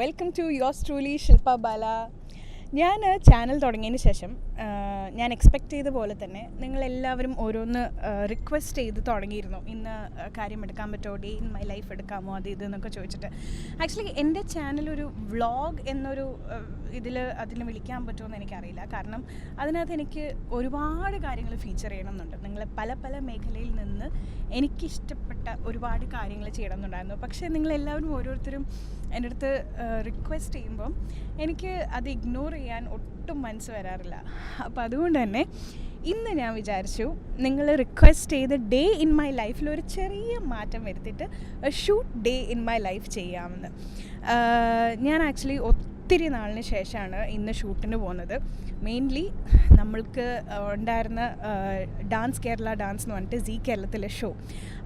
Welcome to യോസ് truly ശില്പ ബാല. ഞാൻ channel തുടങ്ങിയതിന് ശേഷം ഞാൻ എക്സ്പെക്റ്റ് ചെയ്ത പോലെ തന്നെ നിങ്ങളെല്ലാവരും ഓരോന്ന് റിക്വസ്റ്റ് ചെയ്ത് തുടങ്ങിയിരുന്നു. ഇന്ന് കാര്യം എടുക്കാൻ പറ്റുമോ, ഡേ ഇൻ മൈ ലൈഫ് എടുക്കാമോ, അത് ഇതെന്നൊക്കെ ചോദിച്ചിട്ട്. ആക്ച്വലി എൻ്റെ ചാനലൊരു വ്ളോഗ് എന്നൊരു അതിന് വിളിക്കാൻ പറ്റുമോ എന്ന് എനിക്കറിയില്ല. കാരണം അതിനകത്ത് എനിക്ക് ഒരുപാട് കാര്യങ്ങൾ ഫീച്ചർ ചെയ്യണമെന്നുണ്ട്. നിങ്ങൾ പല പല മേഖലയിൽ നിന്ന് എനിക്കിഷ്ടപ്പെട്ട ഒരുപാട് കാര്യങ്ങൾ ചെയ്യണമെന്നുണ്ടായിരുന്നു. പക്ഷേ നിങ്ങളെല്ലാവരും ഓരോരുത്തരും എൻ്റെ അടുത്ത് റിക്വസ്റ്റ് ചെയ്യുമ്പം എനിക്ക് അത് ഇഗ്നോർ ചെയ്യാൻ ഒട്ടും മനസ്സ് വരാറില്ല. അപ്പോൾ അതുകൊണ്ട് തന്നെ ഇന്ന് ഞാൻ വിചാരിച്ചു നിങ്ങൾ റിക്വസ്റ്റ് ചെയ്ത് ഡേ ഇൻ മൈ ലൈഫിൽ ഒരു ചെറിയ മാറ്റം വരുത്തിയിട്ട് shoot day in my life ചെയ്യാമെന്ന്. ഞാൻ ആക്ച്വലി ഒത്തിരി നാളിന് ശേഷമാണ് ഇന്ന് ഷൂട്ടിന് പോകുന്നത്. മെയിൻലി നമ്മൾക്ക് ഉണ്ടായിരുന്ന ഡാൻസ് കേരള ഡാൻസ് എന്ന് പറഞ്ഞിട്ട് സീ കേരളത്തിലെ ഷോ,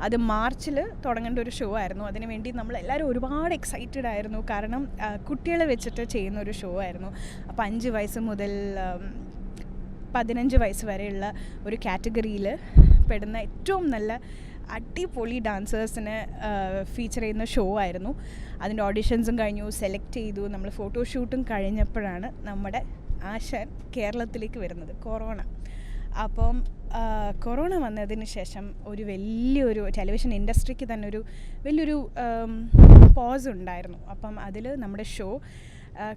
അത് മാർച്ചിൽ തുടങ്ങേണ്ട ഒരു ഷോ ആയിരുന്നു. അതിനുവേണ്ടി നമ്മളെല്ലാവരും ഒരുപാട് എക്സൈറ്റഡ് ആയിരുന്നു. കാരണം കുട്ടികളെ വെച്ചിട്ട് ചെയ്യുന്ന ഒരു ഷോ ആയിരുന്നു. അപ്പോൾ 5 വയസ്സ് മുതൽ 15 വയസ്സ് വരെയുള്ള ഒരു കാറ്റഗറിയിൽ പെടുന്ന ഏറ്റവും നല്ല അടിപൊളി ഡാൻസേഴ്സിനെ ഫീച്ചർ ചെയ്യുന്ന ഷോ ആയിരുന്നു. അതിൻ്റെ ഓഡിഷൻസും കഴിഞ്ഞു, സെലക്ട് ചെയ്തു. നമ്മൾ ഫോട്ടോഷൂട്ടും കഴിഞ്ഞപ്പോഴാണ് നമ്മുടെ ആശാൻ കേരളത്തിലേക്ക് വരുന്നത്, കൊറോണ. അപ്പം കൊറോണ വന്നതിന് ശേഷം ഒരു വലിയൊരു ടെലിവിഷൻ ഇൻഡസ്ട്രിക്ക് തന്നെ ഒരു വലിയൊരു പോസ് ഉണ്ടായിരുന്നു. അപ്പം അതിൽ നമ്മുടെ ഷോ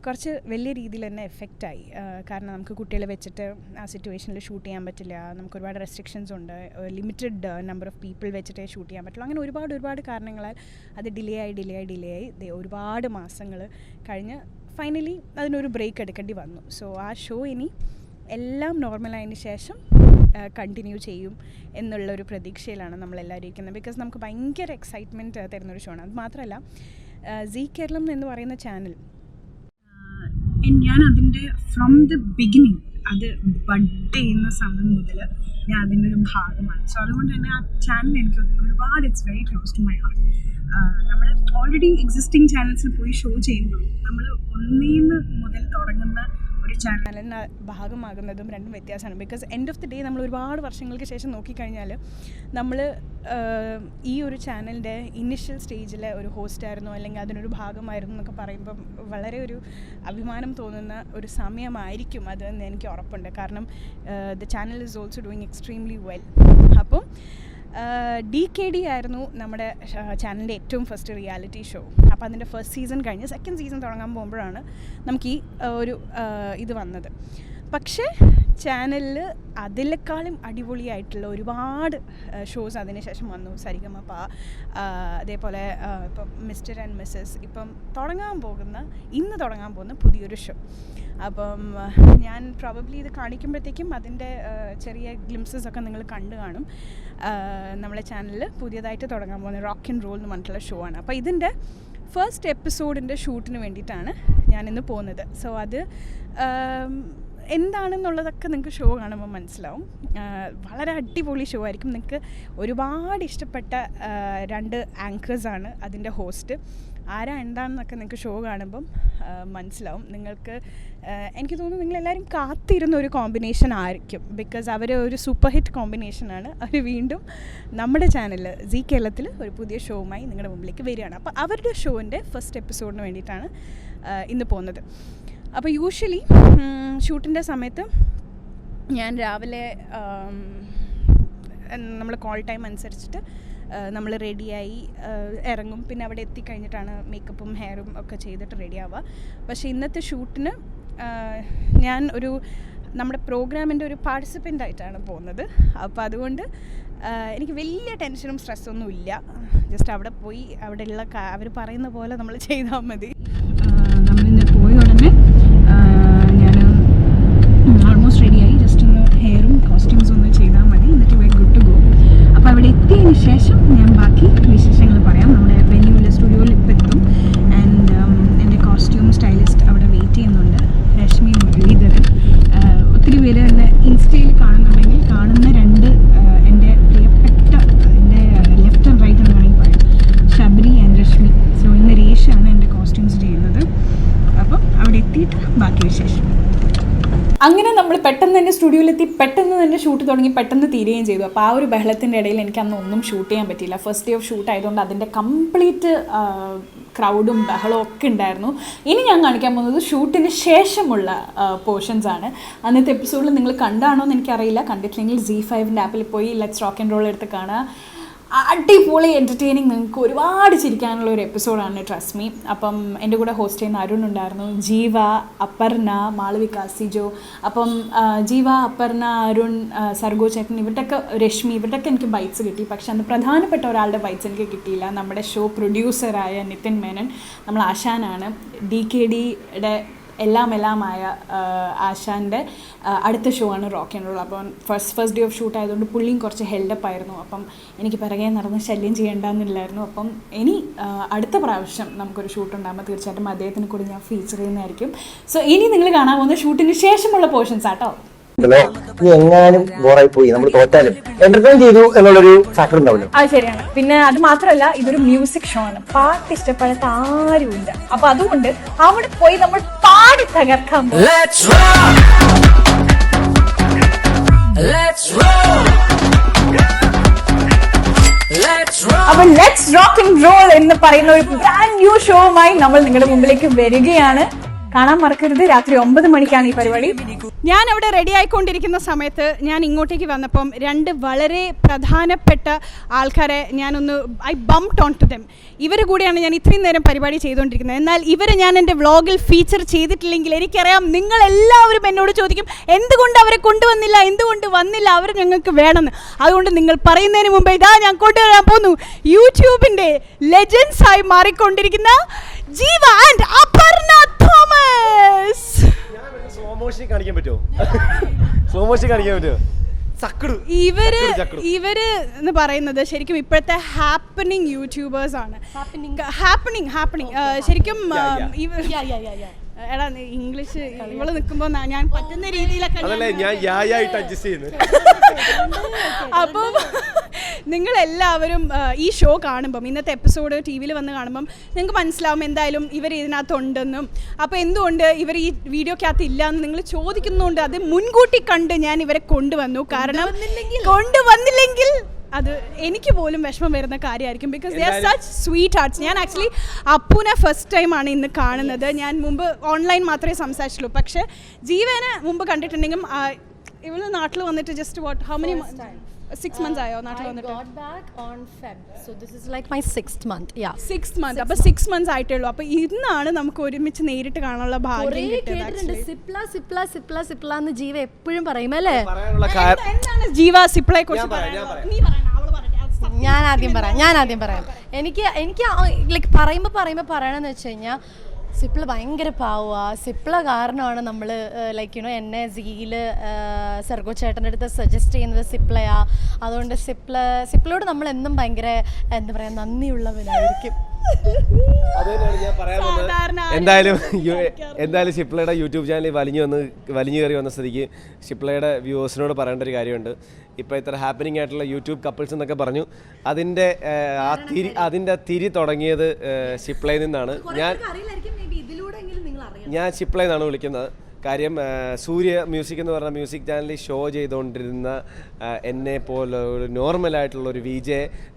കുറച്ച് വലിയ രീതിയിൽ തന്നെ എഫക്റ്റായി. കാരണം നമുക്ക് കുട്ടികളെ വെച്ചിട്ട് ആ സിറ്റുവേഷനിൽ ഷൂട്ട് ചെയ്യാൻ പറ്റില്ല. നമുക്ക് ഒരുപാട് റെസ്ട്രിക്ഷൻസ് ഉണ്ട്. ലിമിറ്റഡ് നമ്പർ ഓഫ് പീപ്പിൾ വെച്ചിട്ടേ ഷൂട്ട് ചെയ്യാൻ പറ്റുള്ളൂ. അങ്ങനെ ഒരുപാട് കാരണങ്ങളാൽ അത് ഡിലേ ആയി ഒരുപാട് മാസങ്ങൾ കഴിഞ്ഞ് ഫൈനലി അതിനൊരു ബ്രേക്ക് എടുക്കേണ്ടി വന്നു. സോ ആ ഷോ ഇനി എല്ലാം നോർമലായതിന് ശേഷം കണ്ടിന്യൂ ചെയ്യും എന്നുള്ളൊരു പ്രതീക്ഷയിലാണ് നമ്മളെല്ലാവരും ഇരിക്കുന്നത്. ബിക്കോസ് നമുക്ക് ഭയങ്കര എക്സൈറ്റ്മെൻറ്റ് തരുന്നൊരു ഷോ ആണ്. അത് മാത്രമല്ല സീ കേരളം എന്ന് പറയുന്ന ചാനൽ ഞാൻ അതിൻ്റെ ഫ്രം ദ ബിഗിനിങ് അത് ബഡ് ചെയ്യുന്ന സമയം മുതൽ ഞാൻ അതിൻ്റെ ഒരു ഭാഗമാണ്. സോ അതുകൊണ്ട് തന്നെ ആ ചാനൽ എനിക്ക് ഒരുപാട് it's very close to my heart. നമ്മൾ ഓൾറെഡി എക്സിസ്റ്റിംഗ് ചാനൽസിൽ പോയി ഷോ ചെയ്യുമ്പോൾ നമ്മൾ ഒന്നീന്ന് മുതൽ തുടങ്ങുന്ന ഒരു ചാനലിന് ഭാഗമാകുന്നതും രണ്ടും വ്യത്യാസമാണ്. Because end of the day നമ്മൾ ഒരുപാട് വർഷങ്ങൾക്ക് ശേഷം നോക്കിക്കഴിഞ്ഞാൽ നമ്മൾ ഈ ഒരു ചാനലിൻ്റെ ഇനിഷ്യൽ സ്റ്റേജിലെ ഒരു ഹോസ്റ്റായിരുന്നു, അല്ലെങ്കിൽ അതിനൊരു ഭാഗമായിരുന്നു എന്നൊക്കെ പറയുമ്പം വളരെ ഒരു അഭിമാനം തോന്നുന്ന ഒരു സമയമായിരിക്കും അത് എന്ന് എനിക്ക് ഉറപ്പുണ്ട്. കാരണം the channel is also doing extremely well. അപ്പം DKD ആയിരുന്നു നമ്മുടെ ചാനലിൻ്റെ ഏറ്റവും ഫസ്റ്റ് റിയാലിറ്റി ഷോ. അപ്പോൾ അതിൻ്റെ ഫസ്റ്റ് സീസൺ കഴിഞ്ഞ് സെക്കൻഡ് സീസൺ തുടങ്ങാൻ പോകുമ്പോഴാണ് നമുക്ക് ഈ ഒരു ഇത് വന്നത്. പക്ഷേ ചാനലിൽ അതിലേക്കാളും അടിപൊളിയായിട്ടുള്ള ഒരുപാട് ഷോസ് അതിന് ശേഷം വന്നു. സരിഗമപ, അതേപോലെ ഇപ്പം മിസ്റ്റർ ആൻഡ് മിസ്സസ്, ഇപ്പം ഇന്ന് തുടങ്ങാൻ പോകുന്ന പുതിയൊരു ഷോ. അപ്പം ഞാൻ പ്രോബബ്ലി ഇത് കാണിക്കുമ്പോഴത്തേക്കും അതിൻ്റെ ചെറിയ ഗ്ലിംസസ് ഒക്കെ നിങ്ങൾ കണ്ടു കാണും. നമ്മളെ ചാനലിൽ പുതിയതായിട്ട് തുടങ്ങാൻ പോകുന്ന റോക്ക് ആൻഡ് റോൾ എന്ന് പറഞ്ഞിട്ടുള്ള ഷോ ആണ്. അപ്പോൾ ഇതിൻ്റെ ഫസ്റ്റ് എപ്പിസോഡിൻ്റെ ഷൂട്ടിന് വേണ്ടിയിട്ടാണ് ഞാനിന്ന് പോകുന്നത്. സോ അത് എന്താണെന്നുള്ളതൊക്കെ നിങ്ങൾക്ക് ഷോ കാണുമ്പോൾ മനസ്സിലാവും. വളരെ അടിപൊളി ഷോ ആയിരിക്കും. നിങ്ങൾക്ക് ഒരുപാട് ഇഷ്ടപ്പെട്ട 2 ആങ്കേഴ്സാണ് അതിൻ്റെ ഹോസ്റ്റ്. എന്താണെന്നൊക്കെ നിങ്ങൾക്ക് ഷോ കാണുമ്പം മനസ്സിലാവും. നിങ്ങൾക്ക് എനിക്ക് തോന്നുന്നു നിങ്ങളെല്ലാവരും കാത്തിരുന്ന ഒരു കോമ്പിനേഷൻ ആയിരിക്കും. ബിക്കോസ് അവർ ഒരു സൂപ്പർ ഹിറ്റ് കോമ്പിനേഷനാണ്. അവർ വീണ്ടും നമ്മുടെ ചാനലിൽ സീ കേരളത്തിൽ ഒരു പുതിയ ഷോവുമായി നിങ്ങളുടെ മുമ്പിലേക്ക് വരികയാണ്. അപ്പോൾ അവരുടെ ഷോൻ്റെ ഫസ്റ്റ് എപ്പിസോഡിന് വേണ്ടിയിട്ടാണ് ഇന്ന് പോകുന്നത്. അപ്പോൾ യൂഷ്വലി ഷൂട്ടിൻ്റെ സമയത്ത് ഞാൻ രാവിലെ നമ്മൾ കോൾ ടൈം അനുസരിച്ചിട്ട് നമ്മൾ റെഡിയായി ഇറങ്ങും. പിന്നെ അവിടെ എത്തിക്കഴിഞ്ഞിട്ടാണ് മേക്കപ്പും ഹെയറും ഒക്കെ ചെയ്തിട്ട് റെഡിയാവുക. പക്ഷേ ഇന്നത്തെ ഷൂട്ടിന് ഞാൻ നമ്മുടെ പ്രോഗ്രാമിൻ്റെ ഒരു പാർട്ടിസിപ്പൻ്റ് ആയിട്ടാണ് പോകുന്നത്. അപ്പോൾ അതുകൊണ്ട് എനിക്ക് വലിയ ടെൻഷനും സ്ട്രെസ്സൊന്നും ഇല്ല. ജസ്റ്റ് അവിടെ പോയി അവിടെയുള്ള അവർ പറയുന്ന പോലെ നമ്മൾ ചെയ്താൽ മതി. നമ്മളിന്ന് പോയ ഉടനെ ഞാൻ ഓൾമോസ്റ്റ് റെഡിയായി. ജസ്റ്റ് ഒന്ന് ഹെയറും കോസ്റ്റ്യൂംസും ഒന്ന് ചെയ്താൽ മതി, എന്നിട്ട് വേ ഗുഡ് ടു ഗോ. അപ്പോൾ അവിടെ എത്തിയതിന് ശേഷം ഞാൻ ബാക്കി വിശേഷങ്ങൾ പറയാം. നമ്മുടെ വെന്യൂവിലെ സ്റ്റുഡിയോയിൽ ഇപ്പോൾ എത്തും. ആൻഡ് എൻ്റെ കോസ്റ്റ്യൂം സ്റ്റൈലിസ്റ്റ് അവിടെ വെയിറ്റ് ചെയ്യുന്നുണ്ട്, രശ്മി മുരളീധരൻ. ഒത്തിരി പേര് എന്നെ ഇൻസ്റ്റയിൽ കാണുന്നുണ്ടെങ്കിൽ കാണുന്ന 2 എൻ്റെ പ്രിയപ്പെട്ട എൻ്റെ ലെഫ്റ്റ് ആൻഡ് റൈറ്റ് എന്ന് വേണമെങ്കിൽ പറയാം, ശബരി ആൻഡ് രശ്മി. സോ ഇന്ന് രേഷാണ് എൻ്റെ കോസ്റ്റ്യൂംസ് ചെയ്യുന്നത്. അപ്പം അവിടെ എത്തിയിട്ട് ബാക്കി വിശേഷം. അങ്ങനെ നമ്മൾ പെട്ടെന്ന് തന്നെ സ്റ്റുഡിയോയിലെത്തി, പെട്ടെന്ന് തന്നെ ഷൂട്ട് തുടങ്ങി, പെട്ടെന്ന് തീരുകയും ചെയ്തു. അപ്പോൾ ആ ഒരു ബഹളത്തിൻ്റെ ഇടയിൽ എനിക്ക് അന്ന് ഒന്നും ഷൂട്ട് ചെയ്യാൻ പറ്റിയില്ല. ഫസ്റ്റ് ഡേ ഓഫ് ഷൂട്ട് ആയതുകൊണ്ട് അതിൻ്റെ കംപ്ലീറ്റ് ക്രൗഡും ബഹളവും ഒക്കെ ഉണ്ടായിരുന്നു. ഇനി ഞാൻ കാണിക്കാൻ പോകുന്നത് ഷൂട്ടിന് ശേഷമുള്ള പോർഷൻസ് ആണ്. അന്നത്തെ എപ്പിസോഡിൽ നിങ്ങൾ കണ്ടാണോ എന്ന് എനിക്കറിയില്ല. കണ്ടിട്ടില്ലെങ്കിൽ ZEE5 ആപ്പിൽ പോയി ലെറ്റ്സ് റോക്ക് ആൻഡ് റോൾ എടുത്ത് കാണുക. അടിപൊളി എൻ്റർടൈനിങ്, നിങ്ങൾക്ക് ഒരുപാട് ചിരിക്കാനുള്ള ഒരു എപ്പിസോഡാണ്, ട്രസ്റ്റ് മീ. അപ്പം എൻ്റെ കൂടെ ഹോസ്റ്റ് ചെയ്യുന്ന അരുൺ ഉണ്ടായിരുന്നു, ജീവ, അപർണ, മാളവിക, സിജോ. അപ്പം ജീവ, അപർണ, അരുൺ, സർഗോ ചേട്ടൻ, ഇവരുടെയൊക്കെ രശ്മി, ഇവരുടെയൊക്കെ എനിക്ക് ബൈറ്റ്സ് കിട്ടി. പക്ഷെ അന്ന് പ്രധാനപ്പെട്ട ഒരാളുടെ ബൈറ്റ്സ് എനിക്ക് കിട്ടിയില്ല. നമ്മുടെ ഷോ പ്രൊഡ്യൂസറായ നിതിൻ മേനൻ, നമ്മൾ ആശാനാണ്, DKDയുടെ എല്ലാമായ ആശാൻ്റെ അടുത്ത ഷോ ആണ് റോക്ക് ആൻഡ് റോൾ. അപ്പം ഫസ്റ്റ് ഡേ ഓഫ് ഷൂട്ട് ആയതുകൊണ്ട് പുള്ളിയും കുറച്ച് ഹെൽഡപ്പ് ആയിരുന്നു. അപ്പം എനിക്ക് പിറകെ നടന്ന് ശല്യം ചെയ്യേണ്ടെന്നില്ലായിരുന്നു. അപ്പം ഇനി അടുത്ത പ്രാവശ്യം നമുക്കൊരു ഷൂട്ട് ഉണ്ടാകുമ്പോൾ തീർച്ചയായിട്ടും അദ്ദേഹത്തിന് കൂടി ഞാൻ ഫീച്ചർ ചെയ്യുന്നതായിരിക്കും. സോ ഇനി നിങ്ങൾ കാണാൻ പോകുന്ന ഷൂട്ടിന് ശേഷമുള്ള പോർഷൻസ് ആട്ടോ. എങ്ങാനും ബോറായി പോയി നമ്മൾ തോറ്റാലും എന്റർടൈൻ ചെയ്തു എന്നുള്ളൊരു ഫാക്ടർ ഉണ്ടാവില്ല. അത് ശരിയാണ്. പിന്നെ അത് മാത്രമല്ല, ഇതൊരു മ്യൂസിക് ഷോ ആണ്. പാട്ട് ഇഷ്ടപ്പെടാത്ത ആരുമില്ല. അപ്പൊ അതുകൊണ്ട് അവിടെ പോയി നമ്മൾ പാടി തകർക്കാൻ പോകും. അപ്പൊ ലെറ്റ്സ് റോക്ക് ആൻഡ് റോൾ എന്ന് പറയുന്ന ഒരു ബ്രാൻഡ് ന്യൂ ഷോവുമായി നമ്മൾ നിങ്ങളുടെ മുമ്പിലേക്ക് വരികയാണ്. കാണാൻ മറക്കരുത്. രാത്രി 9 മണിക്കാണ് ഈ പരിപാടി. ഞാൻ അവിടെ റെഡി ആയിക്കൊണ്ടിരിക്കുന്ന സമയത്ത് ഞാൻ ഇങ്ങോട്ടേക്ക് വന്നപ്പം 2 വളരെ പ്രധാനപ്പെട്ട ആൾക്കാരെ ഐ ബംപ്ഡ് ഓൺ ടു ദം. ഇവർ കൂടിയാണ് ഞാൻ ഇത്രയും നേരം പരിപാടി ചെയ്തുകൊണ്ടിരിക്കുന്നത്. എന്നാൽ ഇവരെ ഞാൻ എൻ്റെ വ്ളോഗിൽ ഫീച്ചർ ചെയ്തിട്ടില്ലെങ്കിൽ എനിക്കറിയാം നിങ്ങളെല്ലാവരും എന്നോട് ചോദിക്കും എന്തുകൊണ്ട് അവരെ കൊണ്ടുവന്നില്ല, എന്തുകൊണ്ട് വന്നില്ല, അവർ ഞങ്ങൾക്ക് വേണമെന്ന്. അതുകൊണ്ട് നിങ്ങൾ പറയുന്നതിന് മുമ്പ് ഇതാ ഞാൻ കൊണ്ടുവരാൻ പോകുന്നു യൂട്യൂബിൻ്റെ ലെജൻസ് ആയി മാറിക്കൊണ്ടിരിക്കുന്ന ജീവ and Aparna Thomas. Slow motion കാണിക്കാൻ പറ്റുമോ? ഇവര് എന്ന് പറയുന്നത് ശരിക്കും ഇപ്പോഴത്തെ ഹാപ്പനിങ് യൂട്യൂബേഴ്സ് ആണ്. ഹാപ്പനിങ് ശരിക്കും എടാ ഇംഗ്ലീഷ് ഇവള് നിൽക്കുമ്പോ ഞാൻ പറ്റുന്ന രീതിയിലൊക്കെ അപ്പം നിങ്ങളെല്ലാവരും ഈ ഷോ കാണുമ്പം, ഇന്നത്തെ എപ്പിസോഡ് TV-യിൽ വന്ന് കാണുമ്പം നിങ്ങൾക്ക് മനസ്സിലാവും എന്തായാലും ഇവർ ഇതിനകത്തുണ്ടെന്നും. അപ്പോൾ എന്തുകൊണ്ട് ഇവർ ഈ വീഡിയോക്കകത്ത് ഇല്ല എന്ന് നിങ്ങൾ ചോദിക്കുന്നുണ്ട്. അത് മുൻകൂട്ടി കണ്ട് ഞാൻ ഇവരെ കൊണ്ടുവന്നു. കാരണം കൊണ്ടുവന്നില്ലെങ്കിൽ അത് എനിക്ക് പോലും വിഷമം വരുന്ന കാര്യമായിരിക്കും. Because they are such sweethearts. ഞാൻ ആക്ച്വലി അപ്പുനെ ഫസ്റ്റ് ടൈമാണ് ഇന്ന് കാണുന്നത്. ഞാൻ മുമ്പ് ഓൺലൈൻ മാത്രമേ സംസാരിച്ചുള്ളൂ. പക്ഷേ ജീവനെ മുമ്പ് കണ്ടിട്ടുണ്ടെങ്കിലും ഇവള് നാട്ടിൽ വന്നിട്ട് ജസ്റ്റ് ഹൗ മെനി 6 months ആയോ നാട്ടിൽ വന്നിട്ട്? I got back on Feb. So this is like my 6th month. Yeah. 6th month. അപ്പോൾ 6 months ആയിട്ടേ ഉള്ളൂ. അപ്പോൾ ഇന്നാണ് നമുക്ക് ഒരുമിച്ച് നേരിട്ട് കാണാനുള്ള ഭാഗ്യം കിട്ടിയത്. സിപ്ല എന്ന് ജീവ എപ്പോഴും പറയും അല്ലേ? എന്താണ് ജീവ സിപ്ലയെ കുറിച്ച് പറയാനുള്ളത്? നീ പറയണം, അവള് പറയട്ടെ. ഞാൻ ആദ്യം പറയാം. എനിക്ക് ലൈക്ക് പറയുമ്പോൾ പറയണമെന്ന് വെച്ച് കഴിഞ്ഞാൽ സിപ്ല ഭയങ്കര പാവുക. സിപ്ല കാരണമാണ് നമ്മൾ ലൈക്ക് എന്നെ ZEE-ൽ സർഗോ ചേട്ടൻ്റെ അടുത്ത് സജസ്റ്റ് ചെയ്യുന്നത് സിപ്ലയാ. അതുകൊണ്ട് സിപ്ലയോട് നമ്മൾ എന്നും ഭയങ്കര എന്താ പറയുക നന്ദിയുള്ളവരായിരിക്കും. എന്തായാലും ഷിപ്ലയുടെ യൂട്യൂബ് ചാനൽ വലിഞ്ഞു കയറി വന്ന സ്ഥിതിക്ക് ഷിപ്ലയുടെ വ്യൂവേഴ്സിനോട് പറയേണ്ട ഒരു കാര്യമുണ്ട്. ഇപ്പോൾ ഇത്ര ഹാപ്പനിങ് ആയിട്ടുള്ള യൂട്യൂബ് കപ്പിൾസ് എന്നൊക്കെ പറഞ്ഞു. അതിൻ്റെ തിരി തുടങ്ങിയത് ഷിപ്ലയിൽ നിന്നാണ്. ഞാൻ ഷിപ്ലയിൽ നിന്നാണ് വിളിക്കുന്നത്. കാര്യം സൂര്യ മ്യൂസിക് എന്ന് പറഞ്ഞ മ്യൂസിക് ചാനലിൽ ഷോ ചെയ്തുകൊണ്ടിരുന്ന എന്നെ പോലെ ഒരു നോർമലായിട്ടുള്ള ഒരു VJ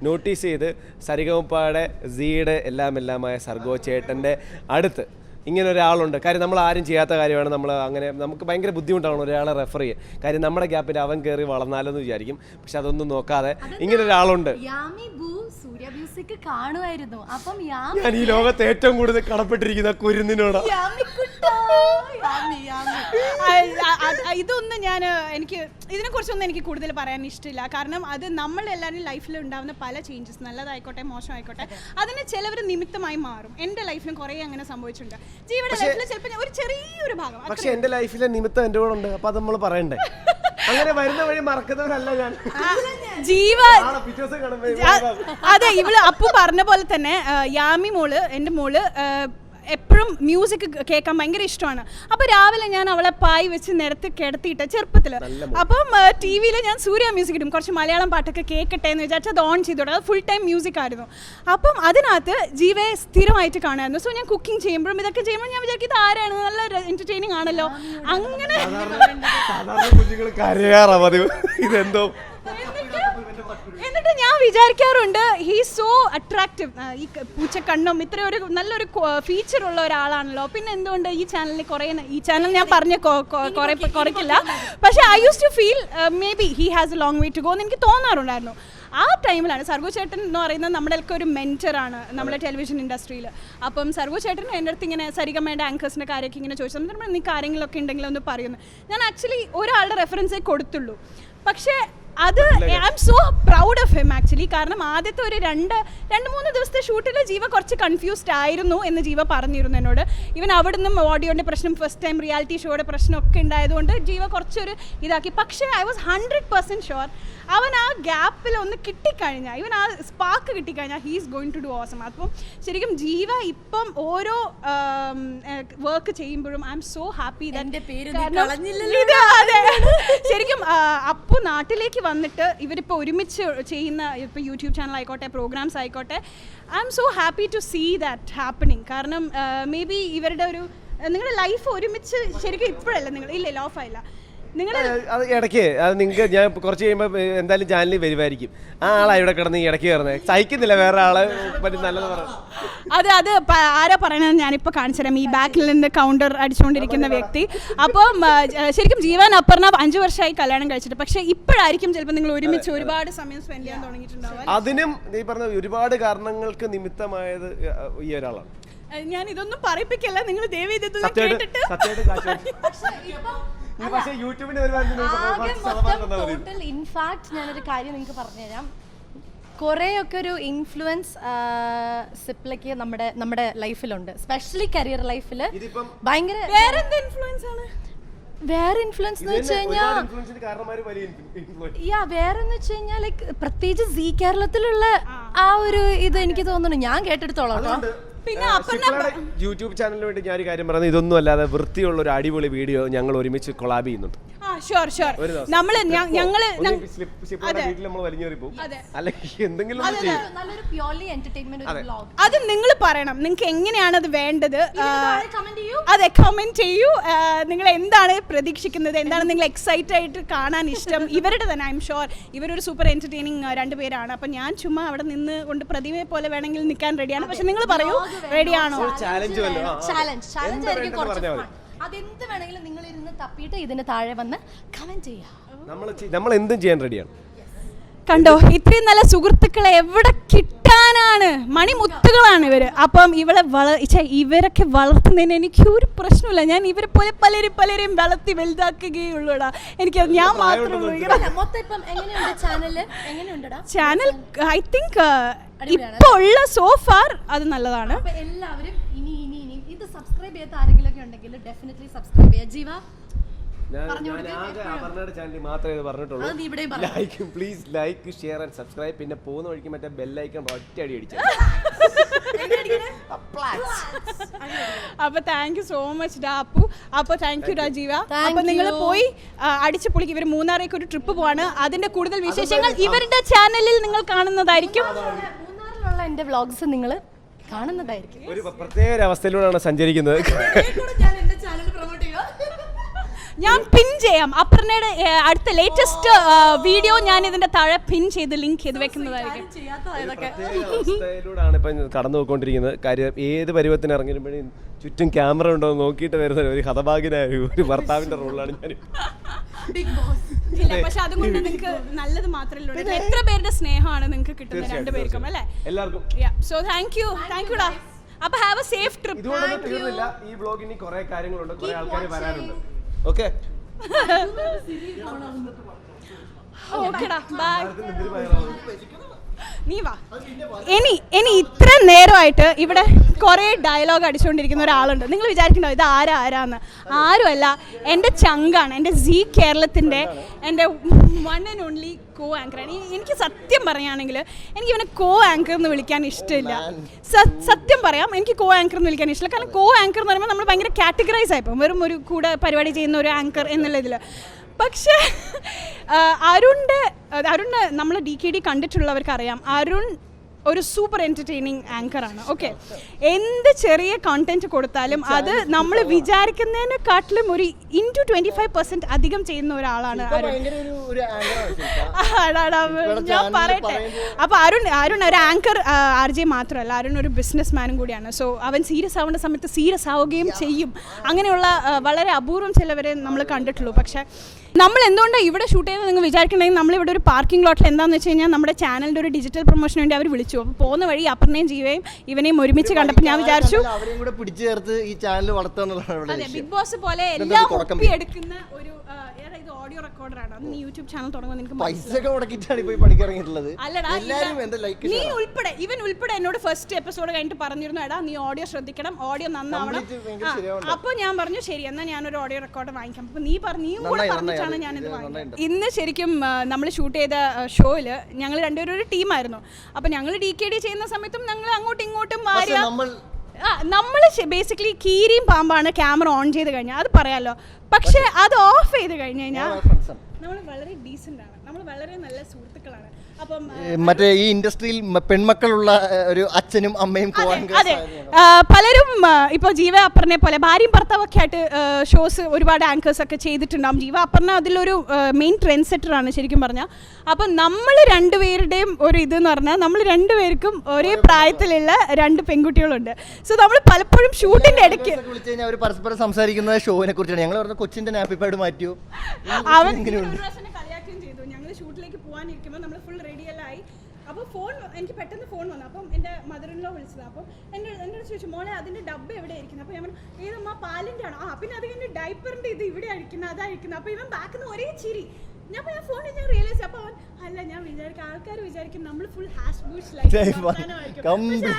നോട്ടീസ് ചെയ്ത് സരിഗമപ്പയുടെ ZEE-യുടെ എല്ലാമായ സർഗോ ചേട്ടൻ്റെ അടുത്ത് ഇങ്ങനെ ഒരാളുണ്ട്. കാര്യം നമ്മൾ ആരും ചെയ്യാത്ത കാര്യമാണ്. നമുക്ക് ഭയങ്കര ബുദ്ധിമുട്ടാണ് ഒരാളെ റെഫർ ചെയ്യാൻ. കാര്യം നമ്മുടെ ഗ്യാപ്പിൽ അവൻ കയറി വളർന്നാലെന്ന് വിചാരിക്കും. പക്ഷെ അതൊന്നും നോക്കാതെ ഇങ്ങനെ ഒരാളുണ്ട്. ഞാൻ ഈ ലോകത്ത് ഏറ്റവും കൂടുതൽ കടപ്പെട്ടിരിക്കുന്ന കുരുന്നിനോട്. ഇതൊന്നും എനിക്ക് ഇതിനെക്കുറിച്ചൊന്നും എനിക്ക് കൂടുതൽ പറയാൻ ഇഷ്ടമില്ല. കാരണം അത് നമ്മളെല്ലാവരും ലൈഫിൽ ഉണ്ടാകുന്ന പല ചേഞ്ചസ്, നല്ലതായിക്കോട്ടെ മോശമായിക്കോട്ടെ, അതിന് ചിലവർ നിമിത്തമായി മാറും. എൻ്റെ ലൈഫിലും കുറേ അങ്ങനെ സംഭവിച്ചിട്ടുണ്ട്. ജീവയുടെ ലൈഫിൽ ചിലപ്പോൾ ഒരു ചെറിയൊരു ഭാഗം. പക്ഷെ എൻ്റെ ലൈഫിലെ നിമിത്തം എൻ്റെ കൂടെ ഉണ്ട്. അപ്പൊ അത് നമ്മൾ പറയണ്ടേ? അങ്ങനെ വരുന്ന വഴി മറക്കുന്നവരല്ല ഞാൻ. ജീവ അതെ, ഇവള് അപ്പു പറഞ്ഞ പോലെ തന്നെ യാമി മോള്, എൻ്റെ മോള് എപ്പോഴും മ്യൂസിക് കേൾക്കാൻ ഭയങ്കര ഇഷ്ടമാണ്. അപ്പോൾ രാവിലെ ഞാൻ അവളെ പായി വെച്ച് നിരത്ത് കിടത്തിയിട്ട് ചെറുപ്പത്തിൽ അപ്പം TV-യിൽ ഞാൻ സൂര്യ മ്യൂസിക് ഇടും. കുറച്ച് മലയാളം പാട്ടൊക്കെ കേൾക്കട്ടെ എന്ന് വിചാരിച്ചാൽ അത് ഓൺ ചെയ്തോട്ടെ. അത് ഫുൾ ടൈം മ്യൂസിക് ആയിരുന്നു. അപ്പം അതിനകത്ത് ജീവയെ സ്ഥിരമായിട്ട് കാണാമായിരുന്നു. സോ ഞാൻ കുക്കിംഗ് ചെയ്യുമ്പോഴും ഇതൊക്കെ ചെയ്യുമ്പോൾ ഞാൻ വിചാരിക്കും ഇത് ആരാണ്, നല്ല എൻ്റർടൈനിങ് ആണല്ലോ. അങ്ങനെ എന്നിട്ട് ഞാൻ വിചാരിക്കാറുണ്ട് ഹീ സോ അട്രാക്റ്റീവ്, ഈ പൂച്ചക്കണ്ണും ഇത്രയും ഒരു നല്ലൊരു ഫീച്ചർ ഉള്ള ഒരാളാണല്ലോ, പിന്നെ എന്തുകൊണ്ട് ഈ ചാനലിൽ കുറേ, ഈ ചാനൽ ഞാൻ പറഞ്ഞ കുറയ്ക്കില്ല, പക്ഷേ I use to feel maybe he has a long way to go എന്ന് എനിക്ക് തോന്നാറുണ്ടായിരുന്നു. ആ ടൈമിലാണ് സർവ്വ ചേട്ടൻ എന്ന് പറയുന്നത് നമ്മുടെയൊക്കെ ഒരു മെൻറ്ററാണ് നമ്മുടെ ടെലിവിഷൻ ഇൻഡസ്ട്രിയിൽ. അപ്പം സർവ്വ ചേട്ടൻ എൻ്റെ അടുത്ത് ഇങ്ങനെ സരിഗമയുടെ ആങ്കേഴ്സിൻ്റെ കാര്യമൊക്കെ ഇങ്ങനെ ചോദിച്ചു, നീ കാര്യങ്ങളൊക്കെ ഉണ്ടെങ്കിൽ ഒന്ന് പറയുന്നു. ഞാൻ ആക്ച്വലി ഒരാളുടെ റെഫറൻസേ കൊടുത്തുള്ളൂ, പക്ഷേ അത് I am so proud of him actually. കാരണം ആദ്യത്തെ ഒരു രണ്ട് മൂന്ന് ദിവസത്തെ ഷൂട്ടിൽ ജീവ കുറച്ച് കൺഫ്യൂസ്ഡ് ആയിരുന്നു എന്ന് ജീവ പറഞ്ഞിരുന്നു എന്നോട്. ഇവൻ അവിടെ നിന്നും ഓഡിയോൻ്റെ പ്രശ്നം, ഫസ്റ്റ് ടൈം റിയാലിറ്റി ഷോയുടെ പ്രശ്നമൊക്കെ ഉണ്ടായതുകൊണ്ട് ജീവ കുറച്ചൊരു ഇതാക്കി. പക്ഷേ ഐ വാസ് 100% ഷുവർ അവൻ ആ ഗ്യാപ്പിൽ ഒന്ന് കിട്ടിക്കഴിഞ്ഞാൽ, ഇവൻ ആ സ്പാർക്ക് കിട്ടിക്കഴിഞ്ഞാൽ he is going to do awesome. അപ്പം ശരിക്കും ജീവ ഇപ്പം ഓരോ വർക്ക് ചെയ്യുമ്പോഴും ഐ എം സോ ഹാപ്പി. ശരിക്കും അപ്പു നാട്ടിലേക്ക് വന്നിട്ട് ഇവരിപ്പോൾ ഒരുമിച്ച് ചെയ്യുന്ന ഇപ്പോൾ യൂട്യൂബ് ചാനൽ ആയിക്കോട്ടെ, പ്രോഗ്രാംസ് ആയിക്കോട്ടെ, I am so happy to see that happening. കാരണം മേ ബി ഇവരുടെ ഒരു നിങ്ങളുടെ ലൈഫ് ഒരുമിച്ച് ശരിക്കും ഇപ്പോഴല്ല, നിങ്ങൾ ഇല്ല ഓഫായില്ല നിങ്ങൾ അത് ഇടയ്ക്ക് അത് നിങ്ങൾക്ക് ഞാൻ കുറച്ച് കഴിയുമ്പോൾ എന്തായാലും ചാനലിൽ വരുമായിരിക്കും. ആ ആളാ ഇവിടെ കിടന്ന് ഈ ഇടയ്ക്ക് കയറുന്നത്, സഹിക്കുന്നില്ല വേറെ ആളെ പറ്റി നല്ലത് പറഞ്ഞു. അത് ആരാ പറയണത് ഞാനിപ്പോൾ കാണിച്ചു തരാം. ഈ ബാക്കിൽ നിന്ന് കൗണ്ടർ അടിച്ചുകൊണ്ടിരിക്കുന്ന വ്യക്തി. അപ്പം ശരിക്കും ജീവൻ അപ്പർണ 5 വർഷമായി കല്യാണം കഴിച്ചിട്ട്, പക്ഷേ ഇപ്പോഴായിരിക്കും ചിലപ്പോൾ നിങ്ങൾ ഒരുമിച്ച് ഒരുപാട് സമയം സ്പെൻഡ് ചെയ്യാൻ തുടങ്ങിയിട്ടുണ്ടാവും. അതിനും ഈ പറഞ്ഞ ഒരുപാട് കാരണങ്ങൾക്ക് നിമിത്തമായത് ഈ ഒരാളാണ്. ഞാൻ ഇതൊന്നും പറയിപ്പിക്കല്ല, നിങ്ങൾ ദേവി ഇതൊന്നും കേട്ടിട്ട് ഇൻഫാക്ട് ഞാനൊരു കാര്യം നിങ്ങൾക്ക് പറഞ്ഞുതരാം. കുറേയൊക്കെ ഒരു ഇൻഫ്ലുവൻസ് സിപ്ലയ്ക്ക് നമ്മുടെ ലൈഫിലുണ്ട്, സ്പെഷ്യലി കരിയർ ലൈഫിൽ ഭയങ്കര. വേറെ ഇൻഫ്ലുവൻസ് എന്ന് വെച്ച് കഴിഞ്ഞാൽ വേറെന്ന് വെച്ച് കഴിഞ്ഞാൽ ലൈക്ക് പ്രത്യേകിച്ച് സീ കേരളത്തിലുള്ള ആ ഒരു ഇത് എനിക്ക് തോന്നുന്നു, ഞാൻ കേട്ടെടുത്തോളാം. പിന്നെ യൂട്യൂബ് ചാനലിന് വേണ്ടി ഞാൻ ഒരു കാര്യം പറയുന്നത്, ഇതൊന്നും അല്ലാതെ വൃത്തിയുള്ള ഒരു അടിപൊളി വീഡിയോ ഞങ്ങൾ ഒരുമിച്ച് കൊളാബ് ചെയ്യുന്നുണ്ട്. അത് നിങ്ങൾ പറയണം, നിങ്ങൾക്ക് എങ്ങനെയാണ് അത് വേണ്ടത്. അതെ, കമന്റ് ചെയ്യൂ. നിങ്ങൾ എന്താണ് പ്രതീക്ഷിക്കുന്നത്, എന്താണ് നിങ്ങൾ എക്സൈറ്റഡ് ആയിട്ട് കാണാൻ ഇഷ്ടം. ഇവരുടെ തന്നെ ഐ എം ഷുവർ ഇവരൊരു സൂപ്പർ എന്റർടൈനിങ് രണ്ടുപേരാണ്. അപ്പൊ ഞാൻ ചുമ്മാ അവിടെ നിന്ന് കൊണ്ട് പ്രതിമയെ പോലെ വേണമെങ്കിൽ നിൽക്കാൻ റെഡിയാണ്. പക്ഷെ നിങ്ങൾ പറയൂ, റെഡിയാണോ? അതെന്ത് വേണമെങ്കിലും നിങ്ങൾ ഇരുന്ന് തപ്പിയിട്ട് ഇതിന് താഴെ വന്ന് കമന്റ് ചെയ്യാം. നമ്മൾ എന്തും ചെയ്യാൻ റെഡിയാണ്. കണ്ടോ, ഇത്രയും നല്ല സുഹൃത്തുക്കളെ എവിടെ കിട്ടാനാണ്, മണിമുത്തുകളാണ് ഇവര്. അപ്പം ഇവരൊക്കെ വളർത്തുന്നതിന് എനിക്ക് ഒരു പ്രശ്നമില്ല. ഞാൻ ഇവരെ പോലെ പലരെയും വളർത്തി വലുതാക്കുകയുള്ളൂടാ. എനിക്കത് ഞാൻ മാത്രമേ. ചാനൽ ഐ തിങ്ക് ഇപ്പൊ ഉള്ള സോഫാർ അത് നല്ലതാണ്. എല്ലാവരും ഇനി ഇത് സബ്സ്ക്രൈബ് ചെയ്യാത്ത ആരെങ്കിലും ഒക്കെ ഉണ്ടെങ്കിൽ ഡെഫിനറ്റ്ലി സബ്സ്ക്രൈബ് ചെയ്യുക. ജീവ please like, share and subscribe. പിന്നെ പോകുന്ന വഴിക്ക് മറ്റേ ബെല്ലൈക്കൺ ഒറ്റയടി അടിച്ചു. അപ്പൊ താങ്ക് യു സോ മച്ച് ഡാ അപ്പു. അപ്പൊ താങ്ക് യു ഡാ ജീവ. അപ്പൊ നിങ്ങൾ പോയി അടിച്ചു പൊളിക്ക്. ഇവർ മൂന്നാറേക്ക് ഒരു ട്രിപ്പ് പോവാണ്. അതിന്റെ കൂടുതൽ വിശേഷങ്ങൾ ഇവരുടെ ചാനലിൽ നിങ്ങൾ കാണുന്നതായിരിക്കും. മൂന്നാറിലുള്ള എന്റെ വ്ളോഗ്സ് നിങ്ങൾ കാണുന്നതായിരിക്കും. ഒരു പ്രത്യേക അവസ്ഥയിലൂടെയാണ് സഞ്ചരിക്കുന്നത്. ഞാൻ പിൻ ചെയ്യാം അപർണയുടെ അടുത്ത ലേറ്റസ്റ്റ് വീഡിയോ. ഞാൻ ഇതിന്റെ താഴെ പിൻ ചെയ്ത് ലിങ്ക് ചെയ്ത് വെക്കുന്നതായിരിക്കും. അവസ്ഥയിലൂടെയാണ് ഇപ്പം കടന്നു പോയിക്കൊണ്ടിരിക്കുന്നത്. കാര്യം ഏത് പരുവത്തിന് ഇറങ്ങിയപ്പോഴും ചുറ്റും ക്യാമറ ഉണ്ടോ എന്ന് നോക്കിയിട്ട് വരുന്ന ഒരു ഹതഭാഗ്യനായ ഒരു ഭർത്താവിന്റെ റോളിലാണ് ഞാൻ. പക്ഷെ അതുകൊണ്ട് നിങ്ങൾക്ക് നല്ലത് മാത്രമല്ല, എത്ര പേരുടെ സ്നേഹമാണ് നിങ്ങൾക്ക് കിട്ടുന്നത് രണ്ടുപേർക്കും അല്ലേ? എല്ലാവർക്കും. സോ താങ്ക് യു ഡാ. അപ്പൊ ഹാവ് എ സേഫ് ട്രിപ്പ്. ഇതുകൊണ്ടൊന്നും തീർന്നില്ല. ഈ വ്ലോഗിന് കുറെ കാര്യങ്ങളുണ്ട്, കുറെ ആൾക്കാർ വരാനുണ്ട്. ഓക്കെ ഓക്കെടാ, ബൈ. നീ വാ. ഇനി ഇത്ര നേരമായിട്ട് ഇവിടെ കുറേ ഡയലോഗ് അടിച്ചുകൊണ്ടിരിക്കുന്ന ഒരാളുണ്ട്. നിങ്ങൾ വിചാരിക്കണോ ഇത് ആരാന്ന്? ആരുമല്ല, എൻ്റെ ചങ്കാണ്, എൻ്റെ സീ കേരളത്തിൻ്റെ എൻ്റെ വൺ ആൻഡ് ഓൺലി കോ ആങ്കറാണ്. എനിക്ക് സത്യം പറയുകയാണെങ്കിൽ എനിക്ക് ഇവനെ കോ ആങ്കർ എന്ന് വിളിക്കാൻ ഇഷ്ടമില്ല. സത്യം പറയാം, എനിക്ക് കോ ആങ്കർ എന്ന് വിളിക്കാൻ ഇഷ്ടമില്ല. കാരണം കോ ആങ്കർ എന്ന് പറയുമ്പോൾ നമ്മൾ ഭയങ്കര കാറ്റഗറൈസ് ആയിപ്പോൾ വെറും ഒരു കൂടെ പരിപാടി ചെയ്യുന്ന ഒരു ആങ്കർ എന്നുള്ളതിൽ. പക്ഷേ അരുണ് നമ്മൾ DKD കണ്ടിട്ടുള്ളവർക്ക് അറിയാം, അരുൺ ഒരു സൂപ്പർ എൻ്റർടൈനിങ് ആങ്കറാണ്. ഓക്കെ, എന്ത് ചെറിയ കണ്ടന്റ് കൊടുത്താലും അത് നമ്മൾ വിചാരിക്കുന്നതിനെക്കാട്ടിലും ഒരു 25% അധികം ചെയ്യുന്ന ഒരാളാണ് അരുൺ. ഞാൻ പറയട്ടെ, അപ്പോൾ അരുൺ ഒരു ആങ്കർ RJ മാത്രമല്ല, അരുൺ ഒരു ബിസിനസ് മാനും കൂടിയാണ്. സോ അവൻ സീരിയസ് ആവേണ്ട സമയത്ത് സീരിയസ് ആവുകയും ചെയ്യും. അങ്ങനെയുള്ള വളരെ അപൂർവം ചിലവരെ നമ്മൾ കണ്ടിട്ടുള്ളൂ. പക്ഷേ നമ്മൾ എന്തുകൊണ്ടാണ് ഇവിടെ ഷൂട്ട് ചെയ്ത് നിങ്ങൾ വിചാരിക്കണമെങ്കിൽ നമ്മളിവിടെ ഒരു പാർക്കിംഗ് ലോട്ടിൽ എന്താണെന്ന് വെച്ച് കഴിഞ്ഞാൽ നമ്മുടെ ചാനലിൻ്റെ ഒരു ഡിജിറ്റൽ പ്രൊമോഷന് വേണ്ടി അവർ വിളിച്ചു. അപ്പോൾ പോകുന്ന വഴി അപ്പറിനെയും ജീവയും ഇവനെയും ഒരുമിച്ച് കണ്ടപ്പോൾ ഞാൻ വിചാരിച്ചു ബിഗ് ബോസ് പോലെ എല്ലാം ഒപ്പി എടുക്കുന്ന ഒരു ഓഡിയോ റെക്കോർഡറാണ്. അത് നീ യൂട്യൂബ് ചാനൽ തുടങ്ങുമ്പോൾ നിനക്ക് നീ ഉൾപ്പെടെ ഇവൻ ഉൾപ്പെടെ എന്നോട് ഫസ്റ്റ് എപ്പിസോഡ് കഴിഞ്ഞിട്ട് പറഞ്ഞിരുന്നു, എടാ നീ ഓഡിയോ ശ്രദ്ധിക്കണം, ഓഡിയോ നന്നാവണം. അപ്പോൾ ഞാൻ പറഞ്ഞു ശരി എന്നാൽ ഞാനൊരു ഓഡിയോ റെക്കോർഡർ വാങ്ങിക്കാം. അപ്പോൾ നീ കൂടെ പറഞ്ഞിട്ടാണ് ഞാനിത് വാങ്ങിയത്. ഇന്ന് ശരിക്കും നമ്മൾ ഷൂട്ട് ചെയ്ത ഷോയിൽ ഞങ്ങൾ രണ്ടുപേരും ഒരു ടീമായിരുന്നു. അപ്പോൾ ഞങ്ങൾ DKD ചെയ്യുന്ന സമയത്തും ഞങ്ങൾ അങ്ങോട്ടും ഇങ്ങോട്ടും നമ്മൾ ബേസിക്കലി കീരിയും പാമ്പാണ് ക്യാമറ ഓൺ ചെയ്ത് കഴിഞ്ഞാൽ, അത് പറയാലോ. പക്ഷെ അത് ഓഫ് ചെയ്ത് കഴിഞ്ഞ് കഴിഞ്ഞാൽ നമ്മൾ വളരെ ഡീസൻ്റ് ആണ്, നമ്മൾ വളരെ നല്ല സുഹൃത്തുക്കളാണ്. അപ്പം മറ്റേ ഈ ഇൻഡസ്ട്രിയിൽ പെൺമക്കളുള്ള ഒരു അച്ഛനും അമ്മയും അതെ, പലരും ഇപ്പോൾ ജീവ അപ്പറിനെ പോലെ ഭാര്യയും ഭർത്താവൊക്കെ ആയിട്ട് ഷോസ് ഒരുപാട് ആങ്കേഴ്സ് ഒക്കെ ചെയ്തിട്ടുണ്ടാകും. ജീവ അപ്പറിന അതിലൊരു മെയിൻ ട്രെൻഡ് സെറ്ററാണ് ശരിക്കും പറഞ്ഞാൽ. അപ്പം നമ്മൾ രണ്ടുപേരുടെയും ഒരു ഇതെന്ന് പറഞ്ഞാൽ നമ്മൾ രണ്ടുപേർക്കും ഒരേ പ്രായത്തിലുള്ള 2 പെൺകുട്ടികളുണ്ട്. സോ നമ്മൾ പലപ്പോഴും ഷൂട്ടിന്റെ ഇടയ്ക്ക് അവർ പരസ്പരം സംസാരിക്കുന്ന ഷോനെ കുറിച്ചാണ്. ഞങ്ങൾ പറഞ്ഞ കൊച്ചിന്റെ നാപ്പിപ്പാട് മാറ്റിയോ അവൻ കളിയാക്കുകയും ചെയ്തു. ഞങ്ങൾ ഷൂട്ടിലേക്ക് പോകാനിരിക്കുമ്പോൾ നമ്മൾ ഫുൾ റെഡിയെല്ലായി. അപ്പോൾ എനിക്ക് പെട്ടെന്ന് ഫോൺ വന്നു. അപ്പം എൻ്റെ മദറിൻലോ വിളിച്ചത്. അപ്പം എന്നോട് ചോദിച്ചു, മോളെ അതിൻ്റെ ഡബ്ബ എവിടെ ഇരിക്കുന്നത്? അപ്പോൾ ഞാൻ ഏതമ്മ പാലിൻ്റെ ആണോ? പിന്നെ അത് കഴിഞ്ഞ് ഡൈപ്പറിൻ്റെ ഇത് ഇവിടെ അഴിക്കുന്നത്, അതായിരിക്കുന്നത്. അപ്പോൾ ഇവൻ ബാക്കിൽ നിന്ന് ഒരേ ചിരി. ഞാൻ ഫോണിൽ ഞാൻ റിയലൈസ്. അപ്പോൾ അവൻ അല്ല, ഞാൻ വിചാരിക്കും ആൾക്കാർ വിചാരിക്കും നമ്മൾ ഫുൾ ഹാഷ് ബൂഷ്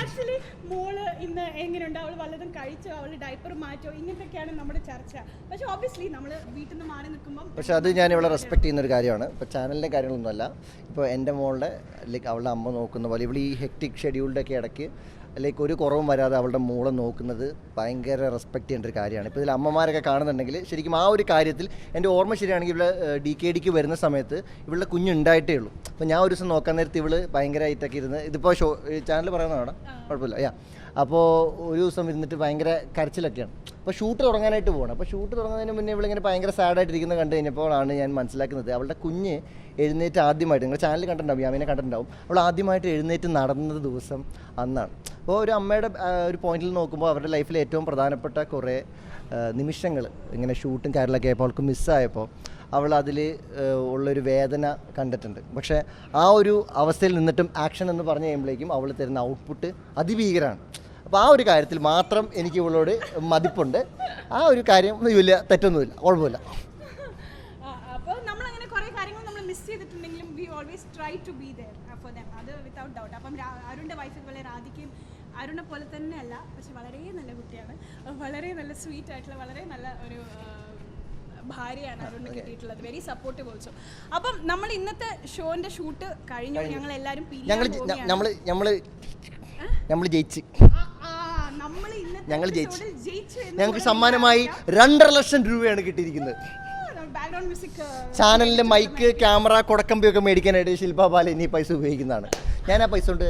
ആക്ച്വലി മോള് ഇന്ന് എങ്ങനെയുണ്ട്, അവൾ വല്ലതും കഴിച്ചോ, അവൾ ഡൈപ്പർ മാറ്റോ, ഇങ്ങനത്തെയൊക്കെയാണ് നമ്മുടെ ചർച്ച. പക്ഷെ ഓബ്വിയസ്ലി നമ്മൾ വീട്ടിൽ നിന്ന് മാറി നിൽക്കുമ്പോൾ പക്ഷെ അത് ഞാൻ ഇവിടെ റെസ്പെക്ട് ചെയ്യുന്ന ഒരു കാര്യമാണ്. ഇപ്പോൾ ചാനലിൻ്റെ കാര്യങ്ങളൊന്നുമല്ല. ഇപ്പോൾ എൻ്റെ മോളുടെ ലൈക്ക് അവളുടെ അമ്മ നോക്കുന്ന പോലെ ഇവിടെ ഈ ഹെക്ടിക് ഷെഡ്യൂളിൻ്റെ ഒക്കെ ഇടയ്ക്ക് ലൈക്ക് ഒരു കുറവും വരാതെ അവളുടെ മോളെ നോക്കുന്നത് ഭയങ്കര റെസ്പെക്ട് ചെയ്യേണ്ട ഒരു കാര്യമാണ്. ഇപ്പോൾ ഇതിൽ അമ്മമാരൊക്കെ കാണുന്നുണ്ടെങ്കിൽ ശരിക്കും ആ ഒരു കാര്യത്തിൽ എൻ്റെ ഓർമ്മ ശരിയാണെങ്കിൽ ഇവിടെ DKDക്ക് വരുന്ന സമയത്ത് ഇവളുടെ കുഞ്ഞുണ്ടായിട്ടേ ഉള്ളൂ. അപ്പോൾ ഞാൻ ഒരു ദിവസം നോക്കാൻ നേരത്ത് ഇവള് ഭയങ്കരമായിട്ടൊക്കെ ഇരുന്ന്, ഇതിപ്പോൾ ചാനൽ പറയുന്നതാണ്, കുഴപ്പമില്ല. അപ്പോൾ ഒരു ദിവസം ഇരുന്നിട്ട് ഭയങ്കര കരച്ചിലൊക്കെയാണ്. അപ്പോൾ ഷൂട്ട് തുടങ്ങാനായിട്ട് പോകണം. അപ്പോൾ ഷൂട്ട് തുടങ്ങുന്നതിന് മുന്നേ ഇവളിങ്ങനെ ഭയങ്കര സാഡായിട്ടിരിക്കുന്നത് കണ്ടു കഴിഞ്ഞപ്പോഴാണ് ഞാൻ മനസ്സിലാക്കുന്നത് അവളുടെ കുഞ്ഞ് എഴുന്നേറ്റ് ആദ്യമായിട്ട്, നിങ്ങൾ ചാനൽ കണ്ടിട്ടുണ്ടാവും, യാമിനെ കണ്ടിട്ടുണ്ടാവും, അവൾ ആദ്യമായിട്ട് എഴുന്നേറ്റ് നടന്നത് ദിവസം അന്നാണ്. അപ്പോൾ ഒരു അമ്മയുടെ ഒരു പോയിന്റിൽ നോക്കുമ്പോൾ അവരുടെ ലൈഫിലെ ഏറ്റവും പ്രധാനപ്പെട്ട കുറേ നിമിഷങ്ങൾ ഇങ്ങനെ ഷൂട്ടും കാര്യങ്ങളൊക്കെ ആയപ്പോൾ അവൾക്ക് മിസ്സായപ്പോൾ അവൾ അതിൽ ഉള്ളൊരു വേദന കണ്ടിട്ടുണ്ട്. പക്ഷേ ആ ഒരു അവസ്ഥയിൽ നിന്നിട്ടും ആക്ഷൻ എന്ന് പറഞ്ഞു കഴിയുമ്പോഴേക്കും അവൾ തരുന്ന ഔട്ട്പുട്ട് അതിഭീകരമാണ്. അപ്പോൾ ആ ഒരു കാര്യത്തിൽ മാത്രം എനിക്ക് ഇവളോട് മതിപ്പുണ്ട്. ആ ഒരു കാര്യം വലിയ തെറ്റൊന്നുമില്ല, കുഴപ്പമില്ല. അപ്പോൾ നമ്മളങ്ങനെ കുറേ കാര്യങ്ങൾ നമ്മൾ മിസ് ചെയ്തിട്ടുണ്ടെങ്കിലും we always try to be there for them, അത് വിത്തൗട്ട് ഡൗട്ട്. അപ്പം അരുണിൻ്റെ വൈഫ് പോലെ രാധിക്കയും അരുണിനെ പോലെ തന്നെ അല്ല, പക്ഷെ വളരെ നല്ല കുട്ടിയാണ്, വളരെ നല്ല സ്വീറ്റ് ആയിട്ടുള്ള വളരെ നല്ല ഒരു ഭാര്യയാണ് അരുണിന് കിട്ടിയിട്ടുള്ളത്. Very supportive also. അപ്പം നമ്മൾ ഇന്നത്തെ ഷോന്റെ ഷൂട്ട് കഴിഞ്ഞു. ഞങ്ങൾ എല്ലാവരും ഞങ്ങൾക്ക് സമ്മാനമായി 2.5 ലക്ഷം രൂപയാണ് കിട്ടിയിരിക്കുന്നത്. ബാക്ക്ഗ്രൗണ്ട് മ്യൂസിക്, ചാനലിലെ മൈക്ക്, ക്യാമറ, കൊടക്കമ്പിയൊക്കെ മേടിക്കാനായിട്ട് ശില്പ ബാല ഇനി പൈസ ഉപയോഗിക്കുന്നതാണ്. ഞാൻ ആ പൈസ കൊണ്ട്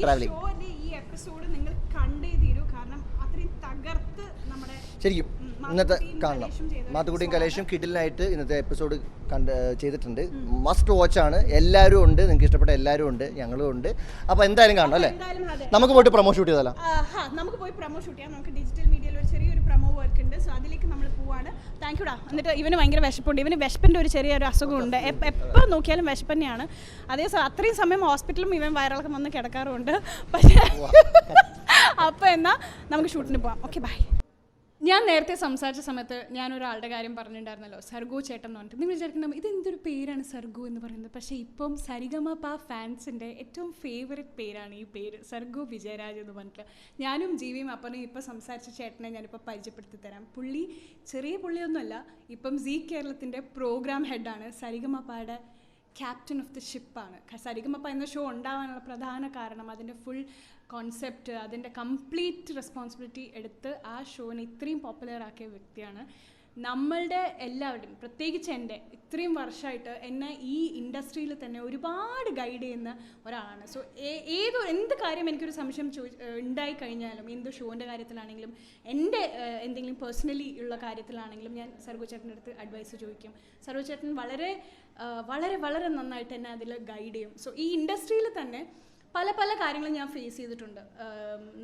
ട്രാവലിംഗ് ശരിക്കും ഇന്നത്തെ കാണണം. മാത്തുക്കുട്ടിയും കലേഷും കിഡിലായിട്ട് ഇന്നത്തെ എപ്പിസോഡ് ചെയ്തിട്ടുണ്ട്. മസ്റ്റ് വാച്ചാണ്. എല്ലാവരും ഉണ്ട്, നിങ്ങൾക്ക് ഇഷ്ടപ്പെട്ട എല്ലാവരും ഉണ്ട്, ഞങ്ങളും ഉണ്ട്. അപ്പോൾ എന്തായാലും കാണണം അല്ലേ? നമുക്ക് പോയിട്ട് പ്രൊമോ ഷൂട്ട് ചെയ്താലോ? നമുക്ക് പോയി പ്രൊമോ ഷൂട്ട് ചെയ്യാം. നമുക്ക് ഡിജിറ്റൽ മീഡിയയിൽ ഒരു ചെറിയൊരു പ്രൊമോ വർക്ക് ഉണ്ട്. സോ അതിലേക്ക് നമ്മൾ പോവാണ്. താങ്ക് യുടാ. എന്നിട്ട് ഇവന് ഭയങ്കര വിശപ്പുണ്ട്. ഇവന് വിശപ്പിൻ്റെ ഒരു ചെറിയൊരു അസുഖമുണ്ട്. എപ്പോൾ നോക്കിയാലും വിശപ്പ് തന്നെയാണ്. അതേസമയം അത്രയും സമയം ഹോസ്പിറ്റലും ഇവൻ വയറിളക്കം വന്ന് കിടക്കാറുമുണ്ട്. പക്ഷേ അപ്പോൾ എന്നാൽ നമുക്ക് ഷൂട്ടിന് പോവാം. Okay, bye. ഞാൻ നേരത്തെ സംസാരിച്ച സമയത്ത് ഞാനൊരാളുടെ കാര്യം പറഞ്ഞിട്ടുണ്ടായിരുന്നല്ലോ, സർഗു ചേട്ടൻ എന്ന് പറഞ്ഞിട്ട്. നിങ്ങൾ വിചാരിക്കുന്ന ഇതെന്തൊരു പേരാണ് സർഗു എന്ന് പറയുന്നത്. പക്ഷേ ഇപ്പം സരിഗമപ ഫാൻസിൻ്റെ ഏറ്റവും ഫേവററ്റ് പേരാണ് ഈ പേര്, സർഗു വിജയരാജ് എന്ന് പറഞ്ഞിട്ട്. ഞാനും ജീവിയും അപ്പനും ഇപ്പോൾ സംസാരിച്ച ചേട്ടനെ ഞാനിപ്പോൾ പരിചയപ്പെടുത്തി തരാം. പുള്ളി ചെറിയ പുള്ളിയൊന്നുമല്ല, ഇപ്പം സീ കേരളത്തിൻ്റെ പ്രോഗ്രാം ഹെഡാണ്. സരിഗമപയുടെ ക്യാപ്റ്റൻ ഓഫ് ദി ഷിപ്പാണ്. സരിഗമപ എന്ന ഷോ ഉണ്ടാവാനുള്ള പ്രധാന കാരണം അതിൻ്റെ ഫുൾ കോൺസെപ്റ്റ്, അതിൻ്റെ കംപ്ലീറ്റ് റെസ്പോൺസിബിലിറ്റി എടുത്ത് ആ ഷോനെ ഇത്രയും പോപ്പുലർ ആക്കിയ വ്യക്തിയാണ്. നമ്മളുടെ എല്ലാവരുടെയും, പ്രത്യേകിച്ച് എൻ്റെ ഇത്രയും വർഷമായിട്ട് എന്നെ ഈ ഇൻഡസ്ട്രിയിൽ തന്നെ ഒരുപാട് ഗൈഡ് ചെയ്യുന്ന ഒരാളാണ്. സോ എന്ത് കാര്യം എനിക്കൊരു സംശയം ഉണ്ടായി കഴിഞ്ഞാലും, എന്ത് ഷോൻ്റെ കാര്യത്തിലാണെങ്കിലും, എൻ്റെ എന്തെങ്കിലും പേഴ്സണലി ഉള്ള കാര്യത്തിലാണെങ്കിലും ഞാൻ സർഗു ചേട്ടൻ്റെ അടുത്ത് അഡ്വൈസ് ചോദിക്കും. സർഗു ചേട്ടൻ വളരെ വളരെ വളരെ നന്നായിട്ട് എന്നെ അതിൽ ഗൈഡ് ചെയ്യും. സോ ഈ ഇൻഡസ്ട്രിയിൽ തന്നെ പല പല കാര്യങ്ങളും ഞാൻ ഫേസ് ചെയ്തിട്ടുണ്ട്.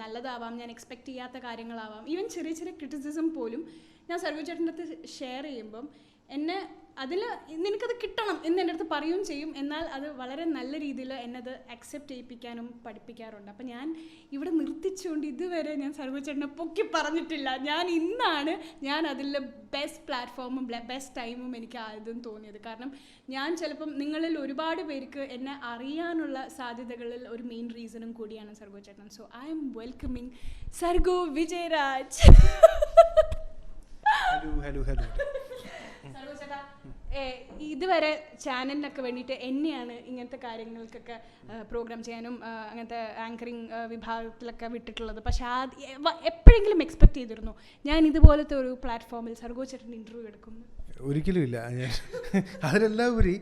നല്ലതാവാം, ഞാൻ എക്സ്പെക്റ്റ് ചെയ്യാത്ത കാര്യങ്ങളാവാം, ഈവൻ ചെറിയ ചെറിയ ക്രിറ്റിസിസം പോലും ഞാൻ സർഗു ചേട്ടൻ്റെ അടുത്ത് ഷെയർ ചെയ്യുമ്പം എന്നെ അതിൽ നിനക്കത് കിട്ടണം എന്ന് എൻ്റെ അടുത്ത് പറയുകയും ചെയ്യും. എന്നാൽ അത് വളരെ നല്ല രീതിയിൽ എന്നത് അക്സെപ്റ്റ് ചെയ്യിപ്പിക്കാനും പഠിപ്പിക്കാറുണ്ട്. അപ്പം ഞാൻ ഇവിടെ നിർത്തിച്ചുകൊണ്ട് ഇതുവരെ ഞാൻ സർഗു ചേട്ടനെ പൊക്കി പറഞ്ഞിട്ടില്ല. ഞാൻ അതിൽ ബെസ്റ്റ് പ്ലാറ്റ്ഫോമും ബെസ്റ്റ് ടൈമും എനിക്ക് ആയതെന്ന് തോന്നിയത്. കാരണം ഞാൻ ചിലപ്പം നിങ്ങളിൽ ഒരുപാട് പേർക്ക് എന്നെ അറിയാനുള്ള സാധ്യതകളിൽ ഒരു മെയിൻ റീസണും കൂടിയാണ് സർഗു ചേട്ടൻ. So I am welcoming Sargu Vijayaraj. Hello Sargu ചേട്ടാ, ഇതുവരെ ചാനലിനൊക്കെ വേണ്ടിയിട്ട് എന്നെയാണ് ഇങ്ങനത്തെ കാര്യങ്ങൾക്കൊക്കെ പ്രോഗ്രാം ചെയ്യാനും അങ്ങനത്തെ ആങ്കറിങ് വിഭാഗത്തിലൊക്കെ വിട്ടിട്ടുള്ളത്. പക്ഷേ എപ്പോഴെങ്കിലും എക്സ്പെക്ട് ചെയ്തിരുന്നു ഞാൻ ഇതുപോലത്തെ ഒരു പ്ലാറ്റ്ഫോമിൽ സർഗു ചേട്ടൻ്റെ ഇൻ്റർവ്യൂ എടുക്കുന്നു? ഒരിക്കലും ഇല്ല. അതിലെല്ലാം ഉപരി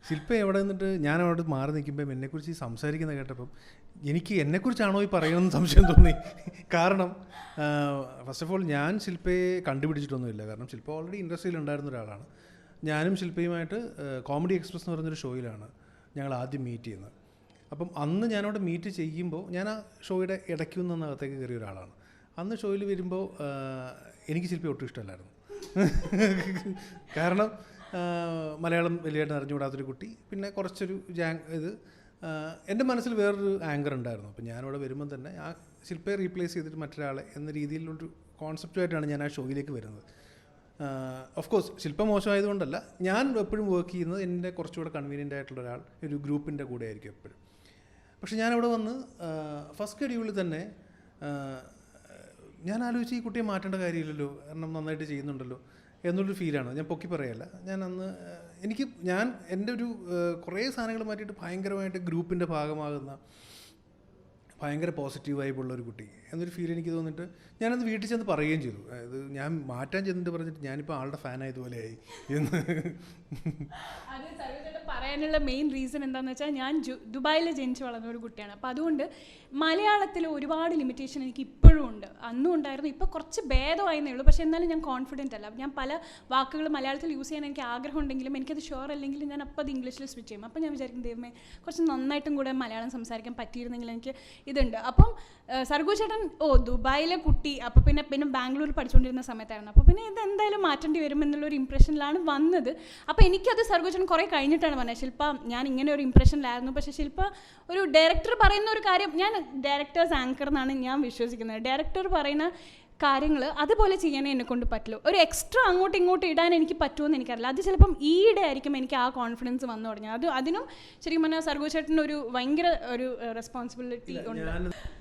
ശില്പ എവിടെ നിന്നിട്ട് ഞാൻ അവിടെ മാറി നിൽക്കുമ്പം എന്നെക്കുറിച്ച് സംസാരിക്കുന്ന കേട്ടപ്പം എനിക്ക് എന്നെക്കുറിച്ചാണോ ഈ പറയുമെന്ന് സംശയം തോന്നി. കാരണം ഫസ്റ്റ് ഓഫ് ഓൾ ഞാൻ ശില്പയെ കണ്ടുപിടിച്ചിട്ടൊന്നുമില്ല. കാരണം ശില്പ ഓൾറെഡി ഇൻഡസ്ട്രിയിൽ ഉണ്ടായിരുന്ന ഒരാളാണ്. ഞാനും ശില്പയുമായിട്ട് കോമഡി എക്സ്പ്രസ് എന്ന് പറയുന്നൊരു ഷോയിലാണ് ഞങ്ങൾ ആദ്യം മീറ്റ് ചെയ്യുന്നത്. അപ്പം അന്ന് ഞാനവിടെ മീറ്റ് ചെയ്യുമ്പോൾ ഞാൻ ആ ഷോയുടെ ഇടയ്ക്ക് നിന്നകത്തേക്ക് കയറിയ ഒരാളാണ്. അന്ന് ഷോയിൽ വരുമ്പോൾ എനിക്ക് ശില്പ ഒട്ടും ഇഷ്ടമല്ലായിരുന്നു. കാരണം മലയാളം വലിയായിട്ട് അറിഞ്ഞുകൂടാത്തൊരു കുട്ടി, പിന്നെ കുറച്ചൊരു എൻ്റെ മനസ്സിൽ വേറൊരു ആങ്കർ ഉണ്ടായിരുന്നു. അപ്പോൾ ഞാനവിടെ വരുമ്പം തന്നെ ആ ശില്പയെ റീപ്ലേസ് ചെയ്തിട്ട് മറ്റൊരാളെ എന്ന രീതിയിലുള്ളൊരു കോൺസെപ്റ്റുമായിട്ടാണ് ഞാൻ ആ ഷോയിലേക്ക് വരുന്നത്. ഓഫ് കോഴ്സ് ശില്പ മോശമായതുകൊണ്ടല്ല, ഞാൻ എപ്പോഴും വർക്ക് ചെയ്യുന്നത് എൻ്റെ കുറച്ചുകൂടെ കൺവീനിയൻ്റ് ആയിട്ടുള്ള ഒരാൾ, ഒരു ഗ്രൂപ്പിൻ്റെ കൂടെ ആയിരിക്കും എപ്പോഴും. പക്ഷെ ഞാനവിടെ വന്ന് ഫസ്റ്റ് ഷെഡ്യൂളിൽ തന്നെ ഞാൻ ആലോചിച്ച് ഈ കുട്ടിയെ മാറ്റേണ്ട കാര്യമില്ലല്ലോ, കാരണം നന്നായിട്ട് ചെയ്യുന്നുണ്ടല്ലോ എന്നുള്ളൊരു ഫീലാണ്. ഞാൻ പൊക്കി പറയല്ല. ഞാൻ എൻ്റെ ഒരു കുറേ സാധനങ്ങൾ മാറ്റിയിട്ട് ഭയങ്കരമായിട്ട് ഗ്രൂപ്പിൻ്റെ ഭാഗമാകുന്ന ഭയങ്കര പോസിറ്റീവ് വൈബുള്ളൊരു കുട്ടി എന്നൊരു ഫീൽ എനിക്ക് തോന്നിയിട്ട് ഞാനത് വീട്ടിൽ ചെന്ന് പറയുകയും ചെയ്തു. അതായത് ഞാൻ മാറ്റാൻ ചെന്നിട്ട് പറഞ്ഞിട്ട് ഞാനിപ്പോൾ ആളുടെ ഫാനായതുപോലെയായി എന്ന്. പറയാനുള്ള മെയിൻ റീസൺ എന്താണെന്ന് വെച്ചാൽ ഞാൻ ദുബായിൽ ജനിച്ച് വളർന്ന ഒരു കുട്ടിയാണ്. അപ്പോൾ അതുകൊണ്ട് മലയാളത്തിൽ ഒരുപാട് ലിമിറ്റേഷൻ എനിക്ക് ഇപ്പോഴും ഉണ്ട്. അന്നും ഉണ്ടായിരുന്നു, ഇപ്പോൾ കുറച്ച് ഭേദമായിരുന്നേ ഉള്ളൂ. പക്ഷേ എന്നാലും ഞാൻ കോൺഫിഡൻ്റ് അല്ല. ഞാൻ പല വാക്കുകൾ മലയാളത്തിൽ യൂസ് ചെയ്യാൻ എനിക്ക് ആഗ്രഹം ഉണ്ടെങ്കിലും എനിക്കത് ഷുവർ അല്ലെങ്കിലും ഞാൻ അപ്പോൾ അത് ഇംഗ്ലീഷിൽ സ്വിച്ച് ചെയ്യും. അപ്പോൾ ഞാൻ വിചാരിക്കും ദൈവമേ കുറച്ച് നന്നായിട്ടും കൂടെ മലയാളം സംസാരിക്കാൻ പറ്റിയിരുന്നെങ്കിൽ എനിക്ക് ഇതുണ്ട്. അപ്പം സർഗു ചേട്ടൻ ദുബായിലെ കുട്ടി, അപ്പോൾ പിന്നെ ബാംഗ്ലൂർ പഠിച്ചുകൊണ്ടിരുന്ന സമയത്തായിരുന്നു. അപ്പോൾ പിന്നെ ഇത് എന്തായാലും മാറ്റേണ്ടി വരും എന്നുള്ളൊരു ഇംപ്രഷനിലാണ് വന്നത്. അപ്പോൾ എനിക്കത് സർഗു ചേട്ടൻ കുറേ കഴിഞ്ഞിട്ടാണ് പറഞ്ഞത്, ശില്പ ഞാൻ ഇങ്ങനെ ഒരു ഇംപ്രഷനിലായിരുന്നു. പക്ഷേ ശില്പ ഒരു ഡയറക്ടർ പറയുന്ന ഒരു കാര്യം, ഞാൻ ഡയറക്ടേഴ്സ് ആങ്കർ എന്നാണ് ഞാൻ വിശ്വസിക്കുന്നത്. ഡയറക്ടർ പറയുന്ന കാര്യങ്ങൾ അതുപോലെ ചെയ്യാനേ എന്നെ കൊണ്ട് പറ്റുള്ളൂ. ഒരു എക്സ്ട്രാ അങ്ങോട്ടും ഇങ്ങോട്ടും ഇടാൻ എനിക്ക് പറ്റുമെന്ന് എനിക്കറിയില്ല. അത് ചിലപ്പം ഈയിടെ ആയിരിക്കും എനിക്ക് ആ കോൺഫിഡൻസ് വന്നു തുടങ്ങിയത്. അതിനും ശരിക്കും പറഞ്ഞാൽ സർഗു ചേട്ടൻ്റെ ഒരു ഭയങ്കര ഒരു റെസ്പോൺസിബിലിറ്റി ഉണ്ട്.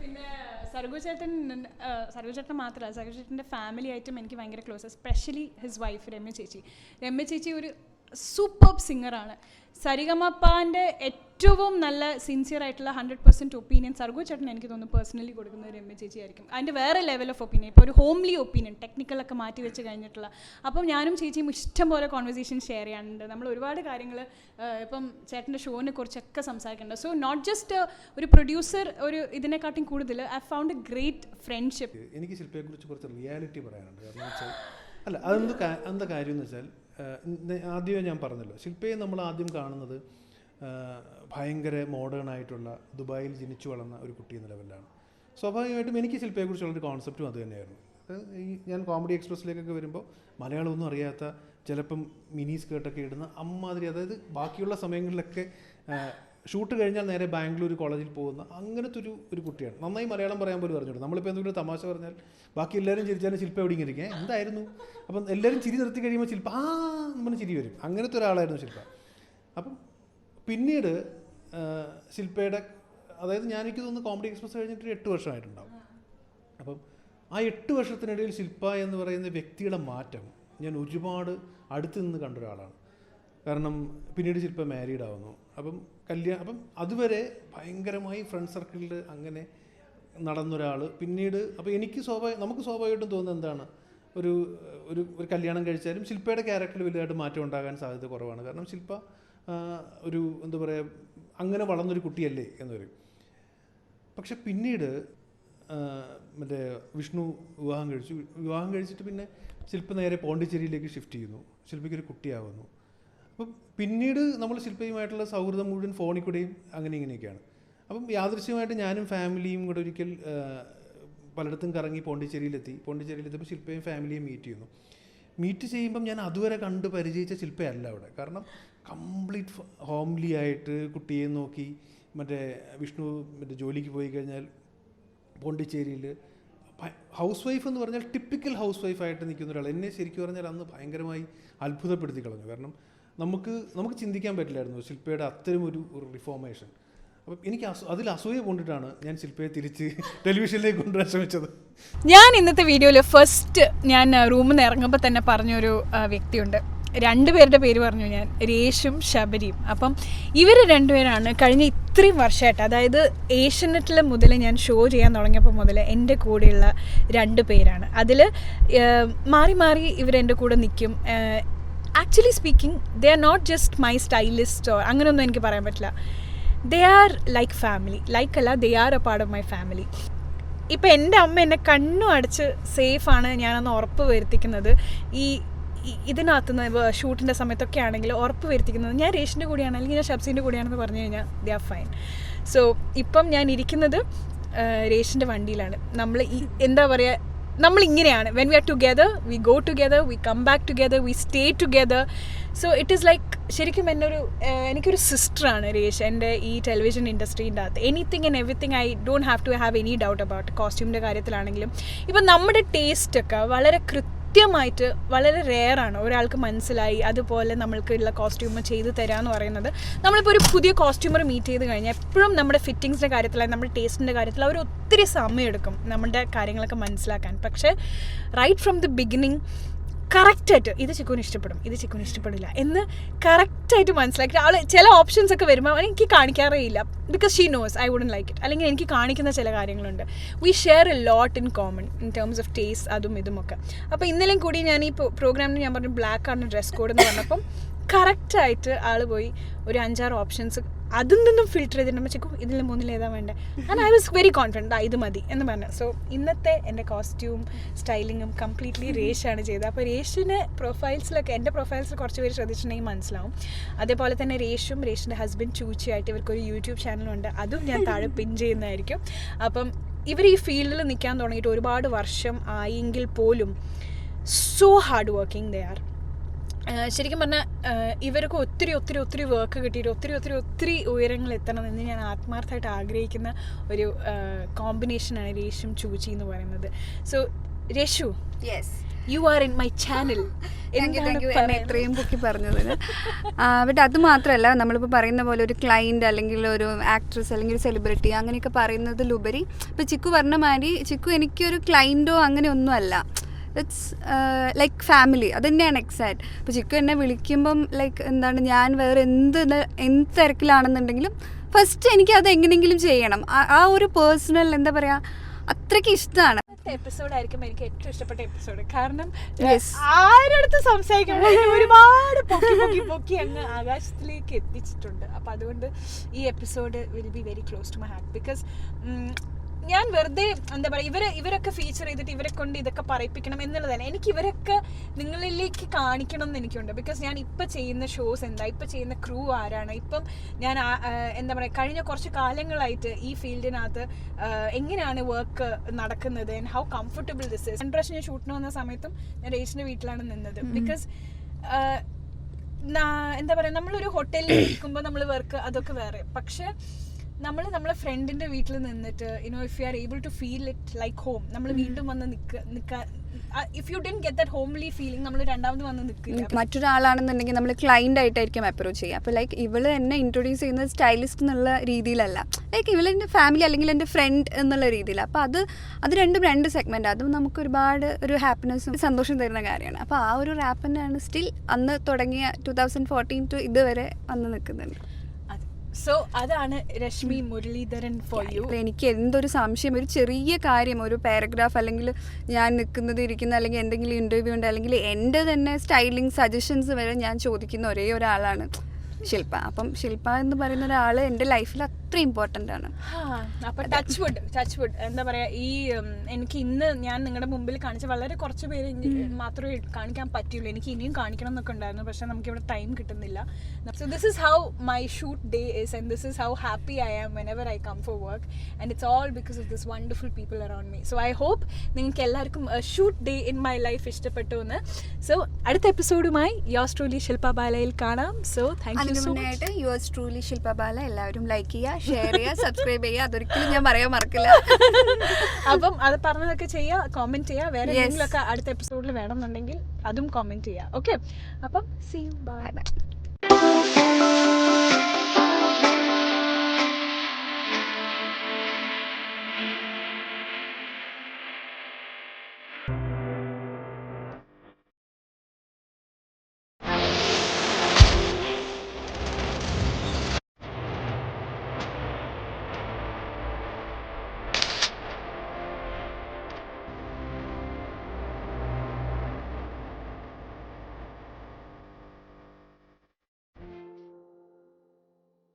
പിന്നെ സർഗു ചേട്ടൻ മാത്രമല്ല, സർഗു ചേട്ടൻ്റെ ഫാമിലി ആയിട്ടും എനിക്ക് ഭയങ്കര close, especially his wife Ramya ചേച്ചി ഒരു സൂപ്പർബ് സിംഗറാണ്. സരിഗമപ്പാൻ്റെ ഏറ്റവും നല്ല സിൻസിയർ ആയിട്ടുള്ള 100% ഒപ്പീനിയൻ സർഗു ചേട്ടൻ എനിക്ക് തോന്നുന്നു പേഴ്സണലി കൊടുക്കുന്നത് രമ്യ ചേച്ചി ആയിരിക്കും. അതിൻ്റെ വേറെ ലെവൽ ഓഫ് ഒപ്പീനിയൻ, ഇപ്പോൾ ഒരു ഹോംലി ഒപ്പീനിയൻ, ടെക്നിക്കലൊക്കെ മാറ്റി വെച്ച് കഴിഞ്ഞിട്ടുള്ള. അപ്പം ഞാനും ചേച്ചിയും ഇഷ്ടം പോലെ കോൺവെർസേഷൻ ഷെയർ ചെയ്യാനുണ്ട്. നമ്മൾ ഒരുപാട് കാര്യങ്ങൾ ഇപ്പം ചേട്ടൻ്റെ ഷോനെ കുറിച്ചൊക്കെ സംസാരിക്കുന്നുണ്ട്. സോ നോട്ട് ജസ്റ്റ് ഒരു പ്രൊഡ്യൂസർ, ഒരു ഇതിനെക്കാട്ടും കൂടുതൽ I found A great friendship. എനിക്ക് ശില്പയെക്കുറിച്ച് കുറച്ച് റിയാലിറ്റി പറയാനുണ്ട്. കാരണം വെച്ചാൽ എന്താ കാര്യം എന്ന് വെച്ചാൽ, ആദ്യമേ ഞാൻ പറഞ്ഞല്ലോ, ശില്പയെ നമ്മൾ ആദ്യം കാണുന്നത് ഭയങ്കര മോഡേൺ ആയിട്ടുള്ള ദുബായിൽ ജനിച്ചു വളർന്ന ഒരു കുട്ടി എന്ന ലെവലിലാണ്. സ്വാഭാവികമായിട്ടും എനിക്ക് ശില്പയെക്കുറിച്ചുള്ളൊരു കോൺസെപ്റ്റും അത് തന്നെയായിരുന്നു. ഞാൻ കോമഡി എക്സ്പ്രസ്സിലേക്കൊക്കെ വരുമ്പോൾ മലയാളമൊന്നും അറിയാത്ത, ചിലപ്പം മിനി സ്കേർട്ടൊക്കെ ഇടുന്ന അമ്മാതിരി, അതായത് ബാക്കിയുള്ള സമയങ്ങളിലൊക്കെ ഷൂട്ട് കഴിഞ്ഞാൽ നേരെ ബാംഗ്ലൂർ കോളേജിൽ പോകുന്ന അങ്ങനത്തെ ഒരു കുട്ടിയാണ്. നന്നായി മലയാളം പറയാൻ പോലും അറിഞ്ഞൂടെ. നമ്മളിപ്പോൾ എന്തെങ്കിലും തമാശ പറഞ്ഞാൽ ബാക്കി എല്ലാവരും ചിരിച്ചാലും ശില്പ എവിടെ ഇങ്ങനെ ഇരിക്കുക എന്തായിരുന്നു, അപ്പം എല്ലാവരും ചിരി നിർത്തി കഴിയുമ്പോൾ ശില്പ നമ്മൾ ചിരി വരും. അങ്ങനത്തെ ഒരാളായിരുന്നു ശില്പ. അപ്പം പിന്നീട് ശില്പയുടെ, അതായത് എനിക്ക് തോന്നുന്നു കോമഡി എക്സ്പ്രസ് കഴിഞ്ഞിട്ട് 8 വർഷമായിട്ടുണ്ടാവും. അപ്പം ആ 8 വർഷത്തിനിടയിൽ ശില്പ എന്ന് പറയുന്ന വ്യക്തിയുടെ മാറ്റം ഞാൻ ഒരുപാട് അടുത്ത് നിന്ന് കണ്ട ഒരാളാണ്. കാരണം പിന്നീട് ശില്പ മാരീഡ് ആവുന്നു. അപ്പം അതുവരെ ഭയങ്കരമായി ഫ്രണ്ട് സർക്കിളിൽ അങ്ങനെ നടന്നൊരാൾ പിന്നീട്, അപ്പോൾ നമുക്ക് സ്വാഭാവികമായിട്ടും തോന്നുന്നത് എന്താണ്, ഒരു ഒരു ഒരു കല്യാണം കഴിച്ചാലും ശില്പയുടെ ക്യാരക്ടറിൽ വലുതായിട്ട് മാറ്റം ഉണ്ടാകാൻ സാധ്യത കുറവാണ്. കാരണം ശില്പ ഒരു എന്താ പറയുക അങ്ങനെ വളർന്നൊരു കുട്ടിയല്ലേ എന്ന് പറയും. പക്ഷെ പിന്നീട് മറ്റേ വിഷ്ണു വിവാഹം കഴിച്ചിട്ട് പിന്നെ ശില്പ നേരെ പോണ്ടിച്ചേരിയിലേക്ക് ഷിഫ്റ്റ് ചെയ്യുന്നു. ശില്പയ്ക്കൊരു കുട്ടിയാവുന്നു. അപ്പം പിന്നീട് നമ്മൾ ശില്പയുമായിട്ടുള്ള സൗഹൃദം മുഴുവൻ ഫോണിൽ കൂടെയും അങ്ങനെ ഇങ്ങനെയൊക്കെയാണ്. അപ്പം യാദൃശ്യമായിട്ട് ഞാനും ഫാമിലിയും കൂടെ ഒരിക്കൽ പലയിടത്തും കറങ്ങി പോണ്ടിച്ചേരിയിലെത്തിയപ്പോൾ ശില്പയും ഫാമിലിയും മീറ്റ് ചെയ്യുമ്പം ഞാൻ അതുവരെ കണ്ട് പരിചയിച്ച ശില്പയല്ല അവിടെ. കാരണം കംപ്ലീറ്റ് ഹോംലി ആയിട്ട് കുട്ടിയെ നോക്കി വിഷ്ണു ജോലിക്ക് പോയി കഴിഞ്ഞാൽ പോണ്ടിച്ചേരിയിൽ ഹൗസ് വൈഫ് എന്ന് പറഞ്ഞാൽ ടിപ്പിക്കൽ ഹൗസ് വൈഫായിട്ട് നിൽക്കുന്ന ഒരാൾ. എന്നെ ശരിക്കും പറഞ്ഞാൽ അന്ന് ഭയങ്കരമായി അത്ഭുതപ്പെടുത്തി കളഞ്ഞു. കാരണം നമുക്ക് ചിന്തിക്കാൻ പറ്റില്ലായിരുന്നു ശില്പയുടെ അത്തരം ഒരു റിഫോർമേഷൻ. അപ്പം എനിക്ക് അതിൽ അസൂയ കൊണ്ടിട്ടാണ് ഞാൻ ശില്പയെ തിരിച്ച് ടെലിവിഷനിലേക്ക് കൊണ്ടുവരാൻ ശ്രമിച്ചത്. ഞാൻ ഇന്നത്തെ വീഡിയോയിൽ ഫസ്റ്റ് ഞാൻ റൂമിൽ നിന്ന് ഇറങ്ങുമ്പോൾ തന്നെ പറഞ്ഞൊരു വ്യക്തിയുണ്ട്. 2 പേരുടെ പേര് പറഞ്ഞു ഞാൻ, രേഷും ശബരിയും. അപ്പം ഇവർ 2 പേരാണ് കഴിഞ്ഞ ഇത്രയും വർഷമായിട്ട്, അതായത് ഏഷ്യനെറ്റിൽ മുതൽ ഞാൻ ഷോ ചെയ്യാൻ തുടങ്ങിയപ്പോൾ മുതൽ എൻ്റെ കൂടെയുള്ള 2 പേരാണ്. അതിൽ മാറി മാറി ഇവരെൻ്റെ കൂടെ നിൽക്കും. Actually speaking they are not just my സ്റ്റൈലിസ്റ്റോ അങ്ങനെയൊന്നും എനിക്ക് പറയാൻ പറ്റില്ല. They are like family. ലൈക്കല്ല, they are a part of my family. ഇപ്പം എൻ്റെ അമ്മ എന്നെ കണ്ണും അടച്ച് സേഫാണ് ഞാനൊന്ന് ഉറപ്പ് വരുത്തിക്കുന്നത്. ഇതിനകത്തുനിന്ന് ഷൂട്ടിൻ്റെ സമയത്തൊക്കെ ആണെങ്കിൽ ഉറപ്പ് വരുത്തിക്കുന്നത് ഞാൻ രേഷിൻ്റെ കൂടെയാണ് അല്ലെങ്കിൽ ഞാൻ ഷബ്സിൻ്റെ കൂടെയാണെന്ന് പറഞ്ഞു കഴിഞ്ഞാൽ ദേ ആർ ഫൈൻ. സോ ഇപ്പം ഞാൻ ഇരിക്കുന്നത് രേഷിൻ്റെ വണ്ടിയിലാണ്. നമ്മൾ എന്താ പറയുക, നമ്മളിങ്ങനെയാണ്. When we are together we go together, we come back together, we stay together. So it is like ശരിക്കും എനിക്കൊരു സിസ്റ്ററാണ് രേഷ് എൻ്റെ ഈ ടെലിവിഷൻ ഇൻഡസ്ട്രീൻ്റെ അകത്ത്. Anything and everything I don't have to have any doubt about. കോസ്റ്റ്യൂമിൻ്റെ കാര്യത്തിലാണെങ്കിലും ഇപ്പം നമ്മുടെ ടേസ്റ്റൊക്കെ വളരെ കൃത്യമായിട്ട് വളരെ റെയറാണ് ഒരാൾക്ക് മനസ്സിലായി അതുപോലെ നമ്മൾക്കുള്ള കോസ്റ്റ്യൂം ചെയ്ത് തരാമെന്ന് പറയുന്നത്. നമ്മളിപ്പോൾ ഒരു പുതിയ കോസ്റ്റ്യൂമർ മീറ്റ് ചെയ്ത് കഴിഞ്ഞാൽ എപ്പോഴും നമ്മുടെ ഫിറ്റിങ്സിൻ്റെ കാര്യത്തിലായി നമ്മുടെ ടേസ്റ്റിൻ്റെ കാര്യത്തിൽ അവർ ഒത്തിരി സമയമെടുക്കും നമ്മുടെ കാര്യങ്ങളൊക്കെ മനസ്സിലാക്കാൻ. പക്ഷേ റൈറ്റ് ഫ്രം ദി ബിഗിനിങ് കറക്റ്റായിട്ട് ഇത് ചിക്കുവിന് ഇഷ്ടപ്പെടും, ഇത് ചിക്കുവിന് ഇഷ്ടപ്പെടില്ല എന്ന് കറക്റ്റായിട്ട് മനസ്സിലാക്കി ആൾ ചില ഓപ്ഷൻസ് ഒക്കെ വരുമ്പോൾ എനിക്ക് കാണിക്കാറേ ഇല്ല. Because she knows I wouldn't like it. അല്ലെങ്കിൽ എനിക്ക് കാണിക്കുന്ന ചില കാര്യങ്ങളുണ്ട്. We share a lot in common in terms of taste, അതും ഇതുമൊക്കെ. അപ്പോൾ ഇന്നലെയും കൂടി ഞാൻ ഈ പ്രോഗ്രാമിന് ഞാൻ പറഞ്ഞു ബ്ലാക്കാണ് ഡ്രസ് കോഡ് എന്ന് പറഞ്ഞപ്പം കറക്റ്റായിട്ട് ആൾ പോയി ഒരു 5-6 ഓപ്ഷൻസ് അതിൽ നിന്നും ഫിൽറ്റർ ചെയ്തിട്ടുമ്പോൾ ചിക്കു ഇതിൽ 3 ഏതാ വേണ്ടേ. And I was very confident ഇത് മതി എന്ന് പറഞ്ഞു. സോ ഇന്നത്തെ എൻ്റെ കോസ്റ്റ്യൂം സ്റ്റൈലിങ്ങും കംപ്ലീറ്റ്ലി രേഷാണ് ചെയ്തത്. അപ്പോൾ രേഷിന് പ്രൊഫൈൽസിലൊക്കെ എൻ്റെ പ്രൊഫൈൽസിൽ കുറച്ച് പേര് ശ്രദ്ധിച്ചിട്ടുണ്ടെങ്കിൽ മനസ്സിലാവും. അതേപോലെ തന്നെ രേഷിൻ്റെ ഹസ്ബൻഡ് ചൂച്ചിയായിട്ട് ഇവർക്കൊരു യൂട്യൂബ് ചാനലുണ്ട്, അതും ഞാൻ താഴെ പിൻ ചെയ്യുന്നതായിരിക്കും. അപ്പം ഇവർ ഈ ഫീൽഡിൽ നിൽക്കാൻ തുടങ്ങിയിട്ട് ഒരുപാട് വർഷം ആയെങ്കിൽ പോലും so hard working they are. ശരിക്കും പറഞ്ഞാൽ ഇവർക്ക് ഒത്തിരി വർക്ക് കിട്ടിയിട്ട് ഒത്തിരി ഉയരങ്ങൾ എത്തണമെന്ന് ഞാൻ ആത്മാർത്ഥമായിട്ട് ആഗ്രഹിക്കുന്ന ഒരു കോമ്പിനേഷനാണ് രേഷും ചൂച്ചി എന്ന് പറയുന്നത്. So രേഷു, you are in my channel. ഇത്രയും പൊക്കി പറഞ്ഞതിന്. ബട്ട് അത് മാത്രമല്ല, നമ്മളിപ്പോൾ പറയുന്ന പോലെ ഒരു ക്ലൈൻറ്റ് അല്ലെങ്കിൽ ഒരു ആക്ട്രസ് അല്ലെങ്കിൽ ഒരു സെലിബ്രിറ്റി അങ്ങനെയൊക്കെ പറയുന്നതിലുപരി ഇപ്പോൾ ചിക്കു പറഞ്ഞ മാതിരി ചിക്കു എനിക്കൊരു ക്ലൈൻറ്റോ അങ്ങനെ ഒന്നുമല്ല. It's like family. അത് തന്നെയാണ് എക്സാക്റ്റ്. ഇപ്പോൾ ചിക്കു എന്നെ വിളിക്കുമ്പം ലൈക്ക് എന്താണ്, ഞാൻ വേറെ എന്ത് തിരക്കിലാണെന്നുണ്ടെങ്കിലും ഫസ്റ്റ് എനിക്ക് അത് എങ്ങനെയെങ്കിലും ചെയ്യണം. ആ ഒരു പേഴ്സണൽ എന്താ പറയുക, അത്രയ്ക്ക് ഇഷ്ടമാണ്. എപ്പിസോഡായിരിക്കും എനിക്ക് ഏറ്റവും ഇഷ്ടപ്പെട്ട എപ്പിസോഡ്. കാരണം ആരടുത്ത് സംസാരിക്കുമ്പോൾ ഒരുപാട് പൊക്കി അങ്ങ് ആകാശത്തിലേക്ക് എത്തിച്ചിട്ടുണ്ട്. അപ്പം അതുകൊണ്ട് ഈ episode will be very close to my heart. Because ഞാൻ വെറുതെ എന്താ പറയുക ഇവരൊക്കെ ഫീച്ചർ ചെയ്തിട്ട് ഇവരെ കൊണ്ട് ഇതൊക്കെ പറയിപ്പിക്കണം എന്നുള്ളതാണ്. എനിക്ക് ഇവരൊക്കെ നിങ്ങളിലേക്ക് കാണിക്കണം എന്ന് എനിക്കുണ്ട്. ബിക്കോസ് ഞാൻ ഇപ്പം ചെയ്യുന്ന ഷോസ് എന്താ, ഇപ്പം ചെയ്യുന്ന ക്രൂ ആരാണ്, ഇപ്പം ഞാൻ എന്താ പറയുക കഴിഞ്ഞ കുറച്ച് കാലങ്ങളായിട്ട് ഈ ഫീൽഡിനകത്ത് എങ്ങനെയാണ് വർക്ക് നടക്കുന്നത് and how comfortable this is. ഞാൻ ഷൂട്ടിന് വന്ന സമയത്തും ഞാൻ രേഷിൻ്റെ വീട്ടിലാണ് നിന്നത്. ബിക്കോസ് എന്താ പറയുക നമ്മളൊരു ഹോട്ടലിൽ ഇരിക്കുമ്പോൾ നമ്മൾ വർക്ക് അതൊക്കെ വേറെ. പക്ഷേ നമ്മളെ ഫ്രണ്ടിൻ്റെ വീട്ടിൽ നിന്നിട്ട് if you are able to feel it like home, നമ്മൾ വീണ്ടും വന്ന് നിൽക്കാൻ, if you didn't get that homely feeling നമ്മൾ രണ്ടാമത് വന്ന് നിൽക്കില്ല. മറ്റൊരാളാണെന്നുണ്ടെങ്കിൽ നമ്മൾ ക്ലൈൻ്റ് ആയിട്ടായിരിക്കും അപ്രോച്ച് ചെയ്യുക. അപ്പോൾ ലൈക്ക് ഇവള് എന്നെ ഇൻട്രൊഡ്യൂസ് ചെയ്യുന്നത് സ്റ്റൈലിസ്റ്റ് എന്നുള്ള രീതിയിലല്ല, ലൈക്ക് ഇവള് എൻ്റെ ഫാമിലി അല്ലെങ്കിൽ എൻ്റെ ഫ്രണ്ട് എന്നുള്ള രീതിയിൽ. അപ്പോൾ അത് രണ്ടും 2 സെഗ്മെൻറ്റ്. അതും നമുക്ക് ഒരുപാട് ഒരു ഹാപ്പിനെസ്സും സന്തോഷം തരുന്ന കാര്യമാണ്. അപ്പോൾ ആ ഒരു റാപ്പ് തന്നെയാണ് സ്റ്റിൽ അന്ന് തുടങ്ങിയ 2014 ടു ഇതുവരെ വന്ന് നിൽക്കുന്നുണ്ട്. സോ അതാണ് രശ്മി മുരളീധരൻ ഫോർ യു. എനിക്ക് എന്തൊരു സംശയം, ഒരു ചെറിയ കാര്യം, ഒരു പാരഗ്രാഫ് അല്ലെങ്കിൽ ഞാൻ നിൽക്കുന്നത് ഇരിക്കുന്ന അല്ലെങ്കിൽ എന്തെങ്കിലും ഇൻ്റർവ്യൂ ഉണ്ട് അല്ലെങ്കിൽ എൻ്റെ തന്നെ സ്റ്റൈലിംഗ് സജഷൻസ് വരെ ഞാൻ ചോദിക്കുന്ന ഒരേ ഒരാളാണ് ശില്പ. അപ്പം ശില്പ എന്ന് പറയുന്ന ഒരാൾ എൻ്റെ ലൈഫിൽ അത്ര ഇമ്പോർട്ടൻ്റ് ആണ്. അപ്പം ടച്ച് വുഡ് എന്താ പറയുക, ഈ എനിക്ക് ഇന്ന് ഞാൻ നിങ്ങളുടെ മുമ്പിൽ കാണിച്ച വളരെ കുറച്ച് പേര് മാത്രമേ കാണിക്കാൻ പറ്റുള്ളൂ. എനിക്ക് ഇനിയും കാണിക്കണം എന്നൊക്കെ ഉണ്ടായിരുന്നു, പക്ഷെ നമുക്കിവിടെ ടൈം കിട്ടുന്നില്ല. So this is how my shoot day is and this is how happy I am whenever I come for work and it's all because of this wonderful people around me. So I hope നിങ്ങൾക്ക് എല്ലാവർക്കും shoot day in my life ഇഷ്ടപ്പെട്ടു എന്ന്. So അടുത്ത എപ്പിസോഡുമായി യോസ് truly ശില്പ ബാലയിൽ കാണാം. So thank you so much. ആയിട്ട് yours truly ശില്പ ബാല. എല്ലാവരും like ചെയ്യുക, share ചെയ്യുക, സബ്സ്ക്രൈബ് ചെയ്യുക. അതൊരിക്കലും ഞാൻ പറയാൻ മറക്കില്ല. അപ്പം അത് പറഞ്ഞതൊക്കെ ചെയ്യുക, കോമെന്റ് ചെയ്യുക. വേറെ എന്തെങ്കിലുമൊക്കെ അടുത്ത എപ്പിസോഡിൽ വേണമെന്നുണ്ടെങ്കിൽ അതും കോമെന്റ് ചെയ്യുക. ഓക്കെ, അപ്പം സീ യു, ബൈ.